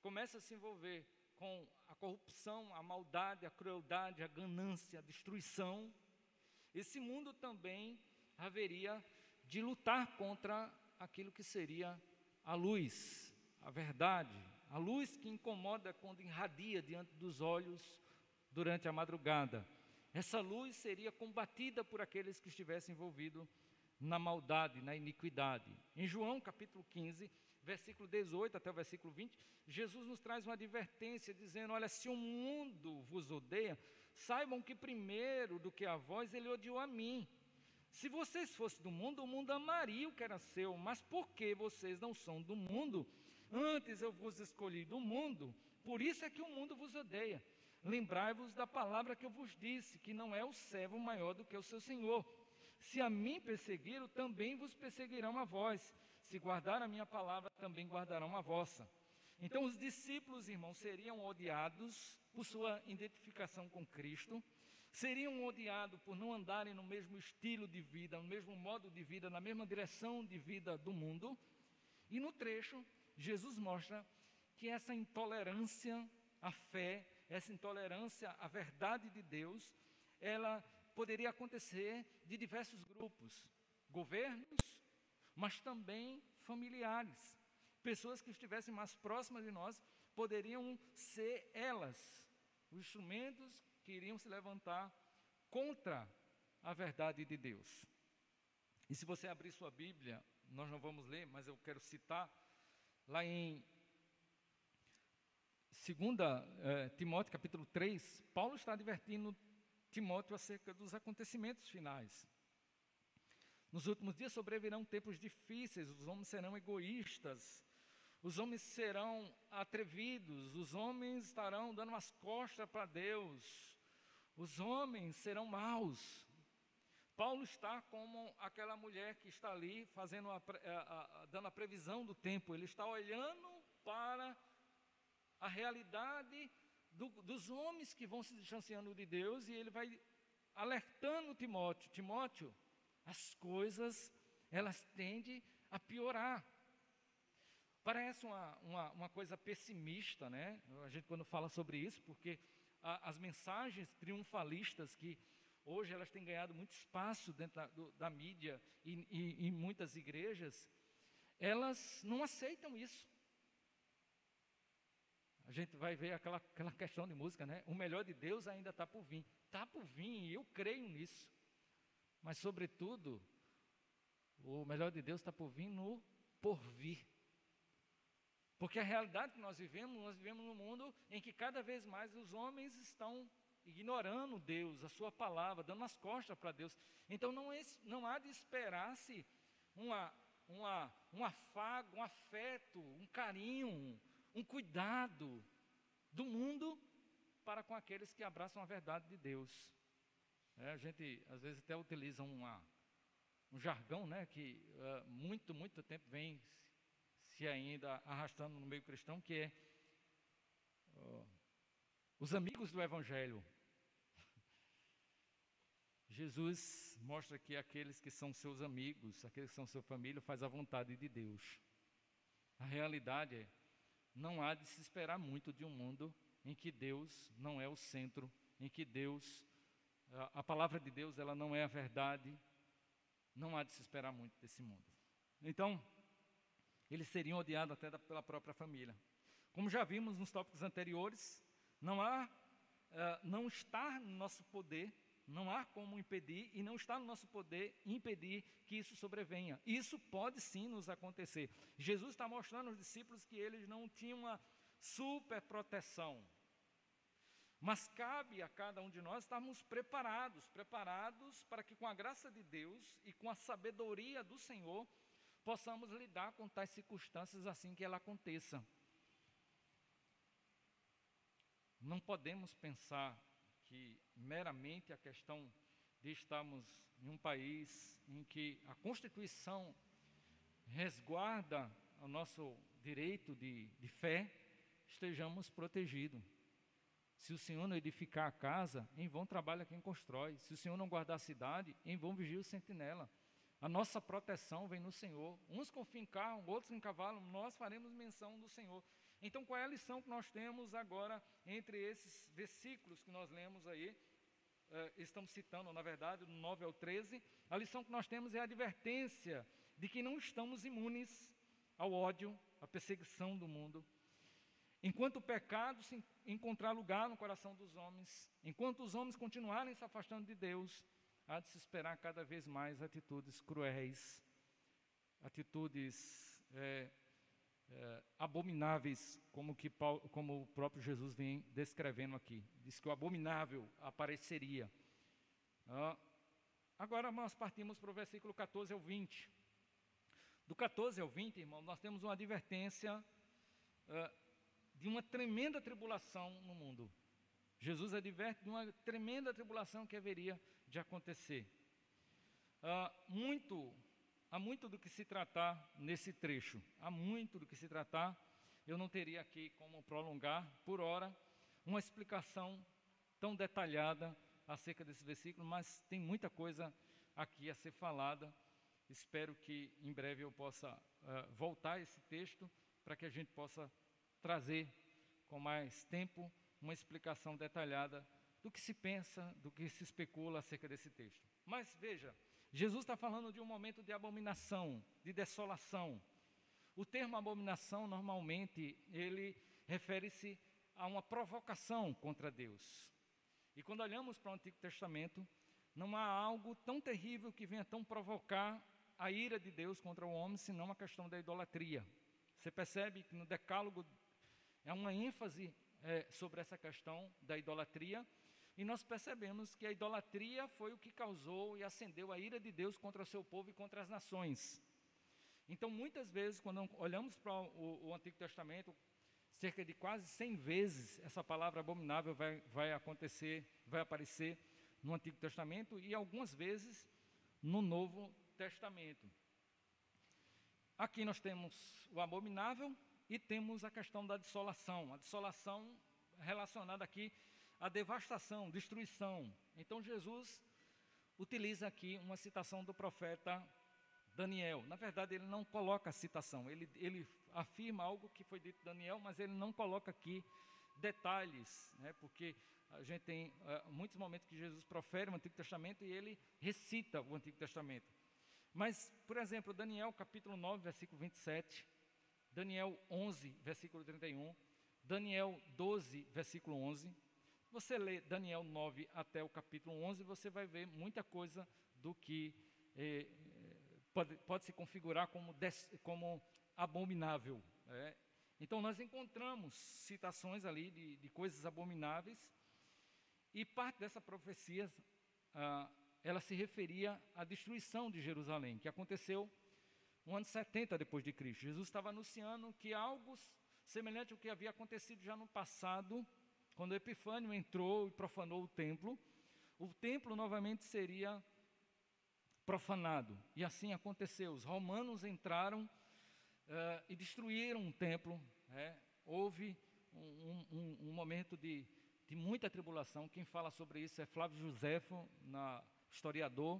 começa a se envolver com a corrupção, a maldade, a crueldade, a ganância, a destruição, esse mundo também haveria de lutar contra aquilo que seria a luz, a verdade, a luz que incomoda quando irradia diante dos olhos durante a madrugada. Essa luz seria combatida por aqueles que estivessem envolvidos na maldade, na iniquidade. Em João capítulo 15, versículo 18 até o versículo 20, Jesus nos traz uma advertência dizendo: olha, se o mundo vos odeia, saibam que primeiro do que a vós, ele odiou a mim. Se vocês fossem do mundo, o mundo amaria o que era seu, mas porque vocês não são do mundo, antes eu vos escolhi do mundo, por isso é que o mundo vos odeia. Lembrai-vos da palavra que eu vos disse, que não é o servo maior do que o seu senhor. Se a mim perseguiram, também vos perseguirão a vós. Se guardar a minha palavra, também guardarão a vossa. Então os discípulos, irmãos, seriam odiados por sua identificação com Cristo, seriam odiados por não andarem no mesmo estilo de vida, no mesmo modo de vida, na mesma direção de vida do mundo. E no trecho, Jesus mostra que essa intolerância à fé, essa intolerância à verdade de Deus, ela poderia acontecer de diversos grupos, governos, mas também familiares. Pessoas que estivessem mais próximas de nós poderiam ser elas, os instrumentos que iriam se levantar contra a verdade de Deus. E se você abrir sua Bíblia, nós não vamos ler, mas eu quero citar, lá em 2 Timóteo capítulo 3, Paulo está advertindo Timóteo acerca dos acontecimentos finais. Nos últimos dias sobrevirão tempos difíceis, os homens serão egoístas, os homens serão atrevidos, os homens estarão dando as costas para Deus, os homens serão maus. Paulo está como aquela mulher que está ali fazendo dando a previsão do tempo, ele está olhando para a realidade dos homens que vão se distanciando de Deus, e ele vai alertando Timóteo: Timóteo, as coisas, elas tendem a piorar. Parece uma coisa pessimista, né? A gente quando fala sobre isso, porque as mensagens triunfalistas que hoje elas têm ganhado muito espaço dentro da mídia e em muitas igrejas, elas não aceitam isso. A gente vai ver aquela questão de música, né? O melhor de Deus ainda está por vir. Está por vir, e eu creio nisso. Mas, sobretudo, o melhor de Deus está por vir no porvir. Porque a realidade que nós vivemos num mundo em que cada vez mais os homens estão ignorando Deus, a sua palavra, dando as costas para Deus. Então não há de esperar-se um afago, um afeto, um carinho, um cuidado do mundo para com aqueles que abraçam a verdade de Deus. A gente às vezes até utiliza um jargão, né, que muito tempo vem se ainda arrastando no meio cristão, que é os amigos do Evangelho. Jesus mostra que aqueles que são seus amigos, aqueles que são sua família, faz a vontade de Deus. A realidade é, não há de se esperar muito de um mundo em que Deus não é o centro, em que Deus, a palavra de Deus, ela não é a verdade. Não há de se esperar muito desse mundo. Então, eles seriam odiados até pela própria família. Como já vimos nos tópicos anteriores, não está no nosso poder, não há como impedir, e não está no nosso poder impedir que isso sobrevenha. Isso pode sim nos acontecer. Jesus está mostrando aos discípulos que eles não tinham uma super proteção. Mas cabe a cada um de nós estarmos preparados para que com a graça de Deus e com a sabedoria do Senhor, possamos lidar com tais circunstâncias assim que ela aconteça. Não podemos pensar que meramente a questão de estarmos em um país em que a Constituição resguarda o nosso direito de fé, estejamos protegidos. Se o Senhor não edificar a casa, em vão trabalha quem constrói. Se o Senhor não guardar a cidade, em vão vigia o sentinela. A nossa proteção vem no Senhor. Uns confiam em carro, outros em cavalo, nós faremos menção do Senhor. Então, qual é a lição que nós temos agora entre esses versículos que nós lemos aí? Estamos citando, na verdade, do 9 ao 13. A lição que nós temos é a advertência de que não estamos imunes ao ódio, à perseguição do mundo. Enquanto o pecado se encontrar lugar no coração dos homens, enquanto os homens continuarem se afastando de Deus, há de se esperar cada vez mais atitudes cruéis, atitudes abomináveis, como o próprio Jesus vem descrevendo aqui. Diz que o abominável apareceria. Agora nós partimos para o versículo 14 ao 20. Do 14 ao 20, irmão, nós temos uma advertência de uma tremenda tribulação no mundo. Jesus adverte de uma tremenda tribulação que haveria de acontecer. Há muito do que se tratar nesse trecho. Há muito do que se tratar. Eu não teria aqui como prolongar, por hora, uma explicação tão detalhada acerca desse versículo, mas tem muita coisa aqui a ser falada. Espero que em breve eu possa voltar a esse texto para que a gente possa trazer com mais tempo uma explicação detalhada do que se pensa, do que se especula acerca desse texto. Mas veja, Jesus está falando de um momento de abominação, de desolação. O termo abominação, normalmente, ele refere-se a uma provocação contra Deus. E quando olhamos para o Antigo Testamento, não há algo tão terrível que venha tão provocar a ira de Deus contra o homem, senão a questão da idolatria. Você percebe que no Decálogo é uma ênfase sobre essa questão da idolatria, e nós percebemos que a idolatria foi o que causou e acendeu a ira de Deus contra o seu povo e contra as nações. Então, muitas vezes, quando olhamos para o Antigo Testamento, cerca de quase 100 vezes essa palavra abominável vai aparecer no Antigo Testamento e algumas vezes no Novo Testamento. Aqui nós temos o abominável e temos a questão da dissolação. A dissolação relacionada aqui à devastação, destruição. Então Jesus utiliza aqui uma citação do profeta Daniel. Na verdade, ele não coloca a citação, ele afirma algo que foi dito em Daniel, mas ele não coloca aqui detalhes, né, porque a gente tem muitos momentos que Jesus profere o Antigo Testamento e ele recita o Antigo Testamento. Mas, por exemplo, Daniel capítulo 9, versículo 27, Daniel 11, versículo 31, Daniel 12, versículo 11. Você lê Daniel 9 até o capítulo 11, você vai ver muita coisa do que pode se configurar como abominável. Então, nós encontramos citações ali de coisas abomináveis, e parte dessa profecia, ela se referia à destruição de Jerusalém, que aconteceu no ano 70 depois de Cristo. Jesus estava anunciando que algo semelhante ao que havia acontecido já no passado, quando Epifânio entrou e profanou o templo novamente seria profanado. E assim aconteceu. Os romanos entraram e destruíram o templo. Houve um momento de muita tribulação. Quem fala sobre isso é Flávio Josefo, historiador.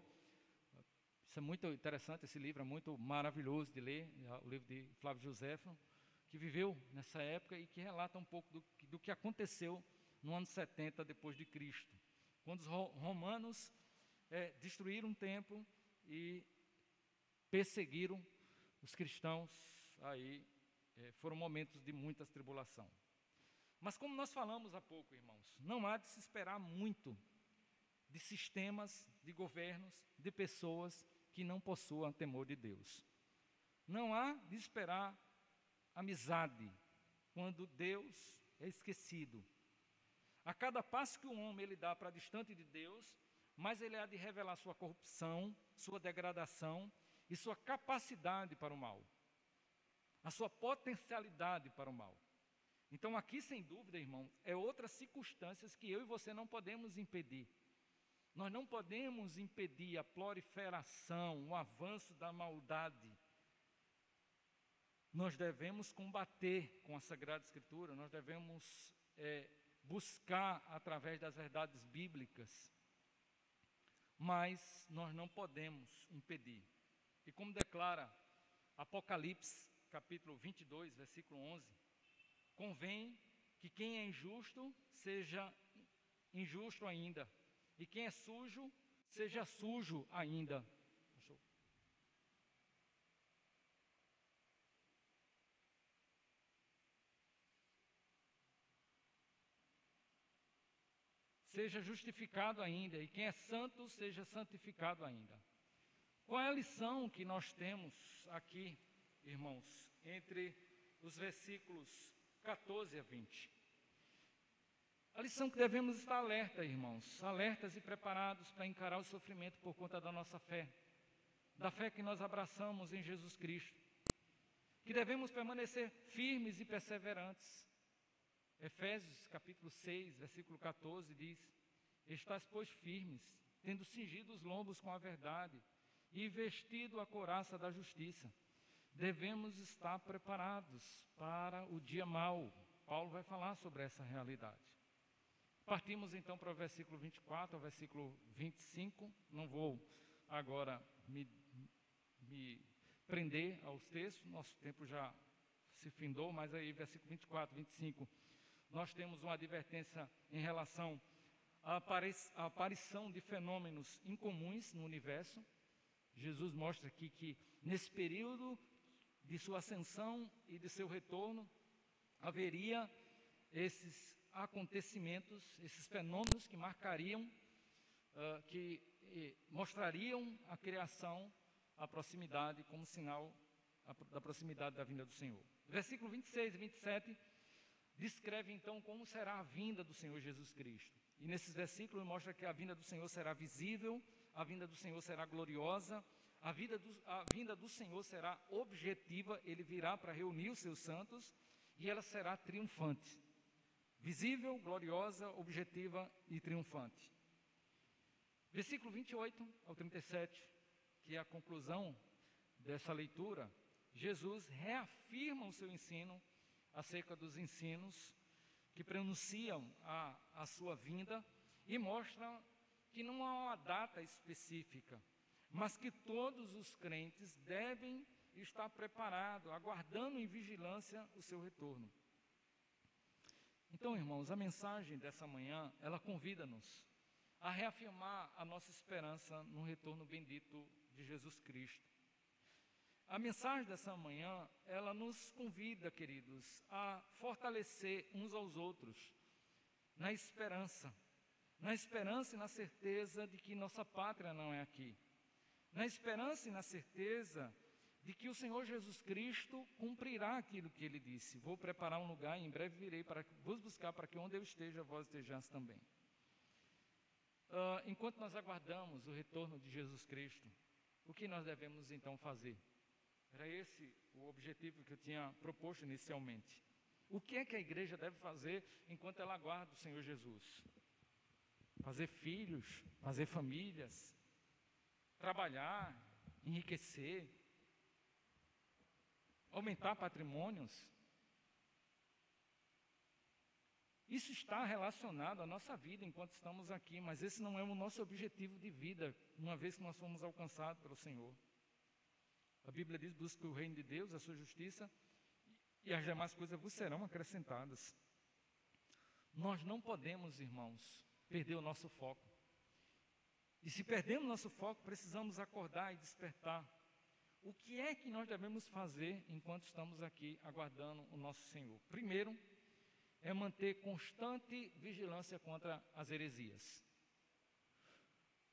Isso é muito interessante, esse livro é muito maravilhoso de ler, o livro de Flávio Josefo, que viveu nessa época e que relata um pouco do que aconteceu no ano 70 depois de Cristo, quando os romanos destruíram o templo e perseguiram os cristãos. Aí foram momentos de muita tribulação. Mas como nós falamos há pouco, irmãos, não há de se esperar muito de sistemas, de governos, de pessoas que não possuam temor de Deus. Não há de esperar amizade quando Deus é esquecido. A cada passo que o homem ele dá para distante de Deus, mais ele há de revelar sua corrupção, sua degradação e sua capacidade para o mal, a sua potencialidade para o mal. Então, aqui, sem dúvida, irmão, é outras circunstâncias que eu e você não podemos impedir. Nós não podemos impedir a proliferação, o avanço da maldade. Nós devemos combater com a Sagrada Escritura, nós devemos buscar através das verdades bíblicas, mas nós não podemos impedir. E como declara Apocalipse, capítulo 22, versículo 11, convém que quem é injusto seja injusto ainda, e quem é sujo seja sujo ainda. Seja justificado ainda, e quem é santo seja santificado ainda. Qual é a lição que nós temos aqui, irmãos, entre os versículos 14 a 20? A lição que devemos estar alerta, irmãos, alertas e preparados para encarar o sofrimento por conta da nossa fé, da fé que nós abraçamos em Jesus Cristo, que devemos permanecer firmes e perseverantes. Efésios capítulo 6, versículo 14 diz: Estais, pois, firmes, tendo cingido os lombos com a verdade e vestido a couraça da justiça. Devemos estar preparados para o dia mau. Paulo vai falar sobre essa realidade. Partimos então para o versículo 24 ao versículo 25. Não vou agora me prender aos textos, nosso tempo já se findou, mas aí versículo 24, 25, nós temos uma advertência em relação à aparição de fenômenos incomuns no universo. Jesus mostra aqui que nesse período de sua ascensão e de seu retorno, haveria esses acontecimentos, esses fenômenos que marcariam, que mostrariam a criação, a proximidade, como sinal da proximidade da vinda do Senhor. Versículo 26 e 27 descreve então como será a vinda do Senhor Jesus Cristo. E nesses versículos mostra que a vinda do Senhor será visível, a vinda do Senhor será gloriosa, a vinda do Senhor será objetiva, ele virá para reunir os seus santos e ela será triunfante. Visível, gloriosa, objetiva e triunfante. Versículo 28 ao 37, que é a conclusão dessa leitura, Jesus reafirma o seu ensino acerca dos ensinos que pronunciam a sua vinda e mostra que não há uma data específica, mas que todos os crentes devem estar preparados, aguardando em vigilância o seu retorno. Então, irmãos, a mensagem dessa manhã, ela convida-nos a reafirmar a nossa esperança no retorno bendito de Jesus Cristo. A mensagem dessa manhã, ela nos convida, queridos, a fortalecer uns aos outros na esperança e na certeza de que nossa pátria não é aqui, na esperança e na certeza de que o Senhor Jesus Cristo cumprirá aquilo que Ele disse: vou preparar um lugar e em breve virei para vos buscar, para que onde eu esteja, vós estejais também. Enquanto nós aguardamos o retorno de Jesus Cristo, o que nós devemos então fazer? Era esse o objetivo que eu tinha proposto inicialmente. O que é que a igreja deve fazer enquanto ela aguarda o Senhor Jesus? Fazer filhos, fazer famílias, trabalhar, enriquecer, aumentar patrimônios. Isso está relacionado à nossa vida enquanto estamos aqui, mas esse não é o nosso objetivo de vida, uma vez que nós fomos alcançados pelo Senhor. A Bíblia diz: busque o reino de Deus, a sua justiça, e as demais coisas vos serão acrescentadas. Nós não podemos, irmãos, perder o nosso foco. E se perdemos nosso foco, precisamos acordar e despertar. O que é que nós devemos fazer enquanto estamos aqui aguardando o nosso Senhor? Primeiro, é manter constante vigilância contra as heresias.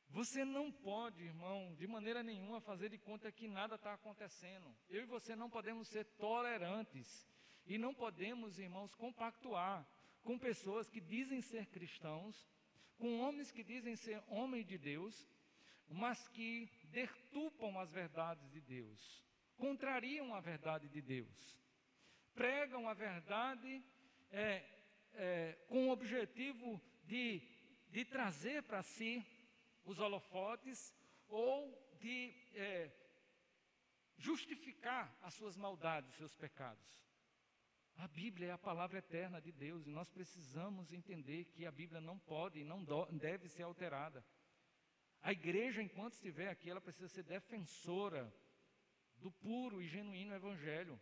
Você não pode, irmão, de maneira nenhuma fazer de conta que nada está acontecendo. Eu e você não podemos ser tolerantes e não podemos, irmãos, compactuar com pessoas que dizem ser cristãos, com homens que dizem ser homens de Deus, mas que deturpam as verdades de Deus, contrariam a verdade de Deus, pregam a verdade com o objetivo de trazer para si os holofotes ou de justificar as suas maldades, os seus pecados. A Bíblia é a palavra eterna de Deus e nós precisamos entender que a Bíblia não pode e não deve ser alterada. A igreja, enquanto estiver aqui, ela precisa ser defensora do puro e genuíno Evangelho.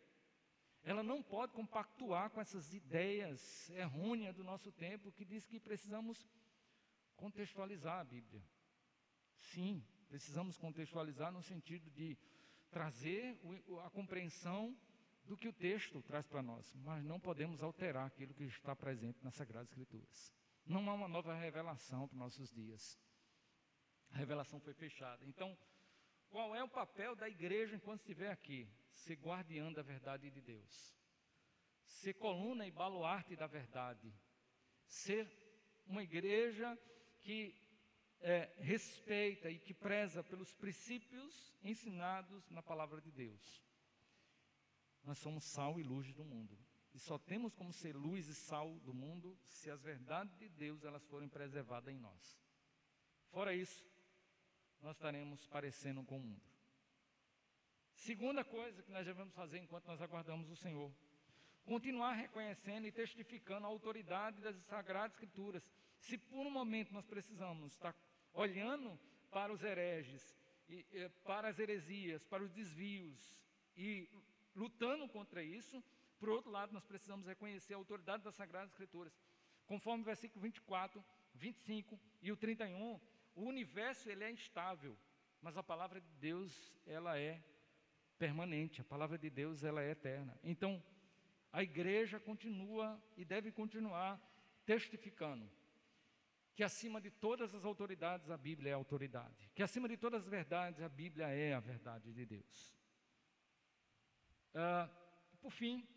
Ela não pode compactuar com essas ideias errôneas do nosso tempo que diz que precisamos contextualizar a Bíblia. Sim, precisamos contextualizar no sentido de trazer a compreensão do que o texto traz para nós, mas não podemos alterar aquilo que está presente nas Sagradas Escrituras. Não há uma nova revelação para os nossos dias. A revelação foi fechada. Então, qual é o papel da igreja enquanto estiver aqui? Ser guardiã da verdade de Deus. Ser coluna e baluarte da verdade. Ser uma igreja que respeita e que preza pelos princípios ensinados na palavra de Deus. Nós somos sal e luz do mundo. E só temos como ser luz e sal do mundo se as verdades de Deus elas forem preservadas em nós. Fora isso, nós estaremos parecendo com o mundo. Segunda coisa que nós devemos fazer enquanto nós aguardamos o Senhor: continuar reconhecendo e testificando a autoridade das Sagradas Escrituras. Se por um momento nós precisamos estar olhando para os hereges, para as heresias, para os desvios e lutando contra isso, por outro lado nós precisamos reconhecer a autoridade das Sagradas Escrituras. Conforme o versículo 24, 25 e o 31, o universo ele é instável, mas a palavra de Deus ela é permanente, a palavra de Deus ela é eterna. Então, a igreja continua e deve continuar testificando que acima de todas as autoridades a Bíblia é a autoridade, que acima de todas as verdades a Bíblia é a verdade de Deus. Por fim,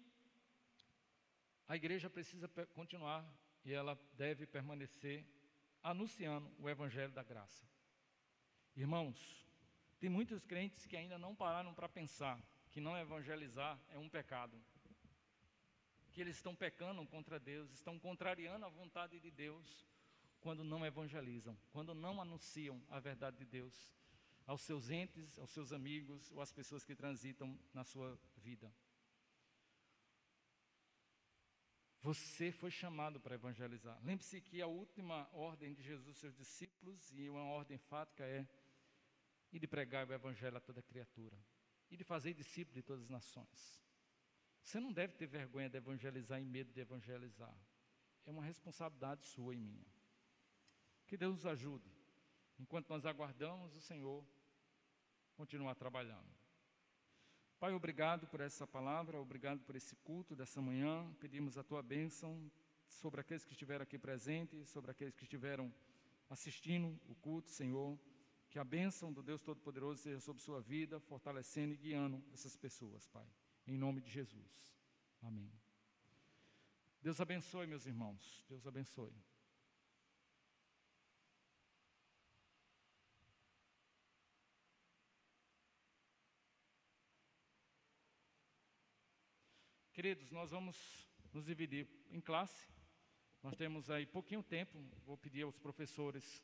a igreja precisa continuar e ela deve permanecer anunciando o Evangelho da graça. Irmãos, tem muitos crentes que ainda não pararam para pensar que não evangelizar é um pecado, que eles estão pecando contra Deus, estão contrariando a vontade de Deus quando não evangelizam, quando não anunciam a verdade de Deus aos seus entes, aos seus amigos ou às pessoas que transitam na sua vida. Você foi chamado para evangelizar. Lembre-se que a última ordem de Jesus aos seus discípulos, e uma ordem enfática, é e de pregar o evangelho a toda criatura, e de fazer discípulos de todas as nações. Você não deve ter vergonha de evangelizar e medo de evangelizar. É uma responsabilidade sua e minha. Que Deus nos ajude, enquanto nós aguardamos o Senhor, continuar trabalhando. Pai, obrigado por essa palavra, obrigado por esse culto dessa manhã. Pedimos a Tua bênção sobre aqueles que estiveram aqui presentes, sobre aqueles que estiveram assistindo o culto, Senhor. Que a bênção do Deus Todo-Poderoso seja sobre sua vida, fortalecendo e guiando essas pessoas, Pai. Em nome de Jesus. Amém. Deus abençoe, meus irmãos. Deus abençoe. Queridos, nós vamos nos dividir em classe. Nós temos aí pouquinho tempo. Vou pedir aos professores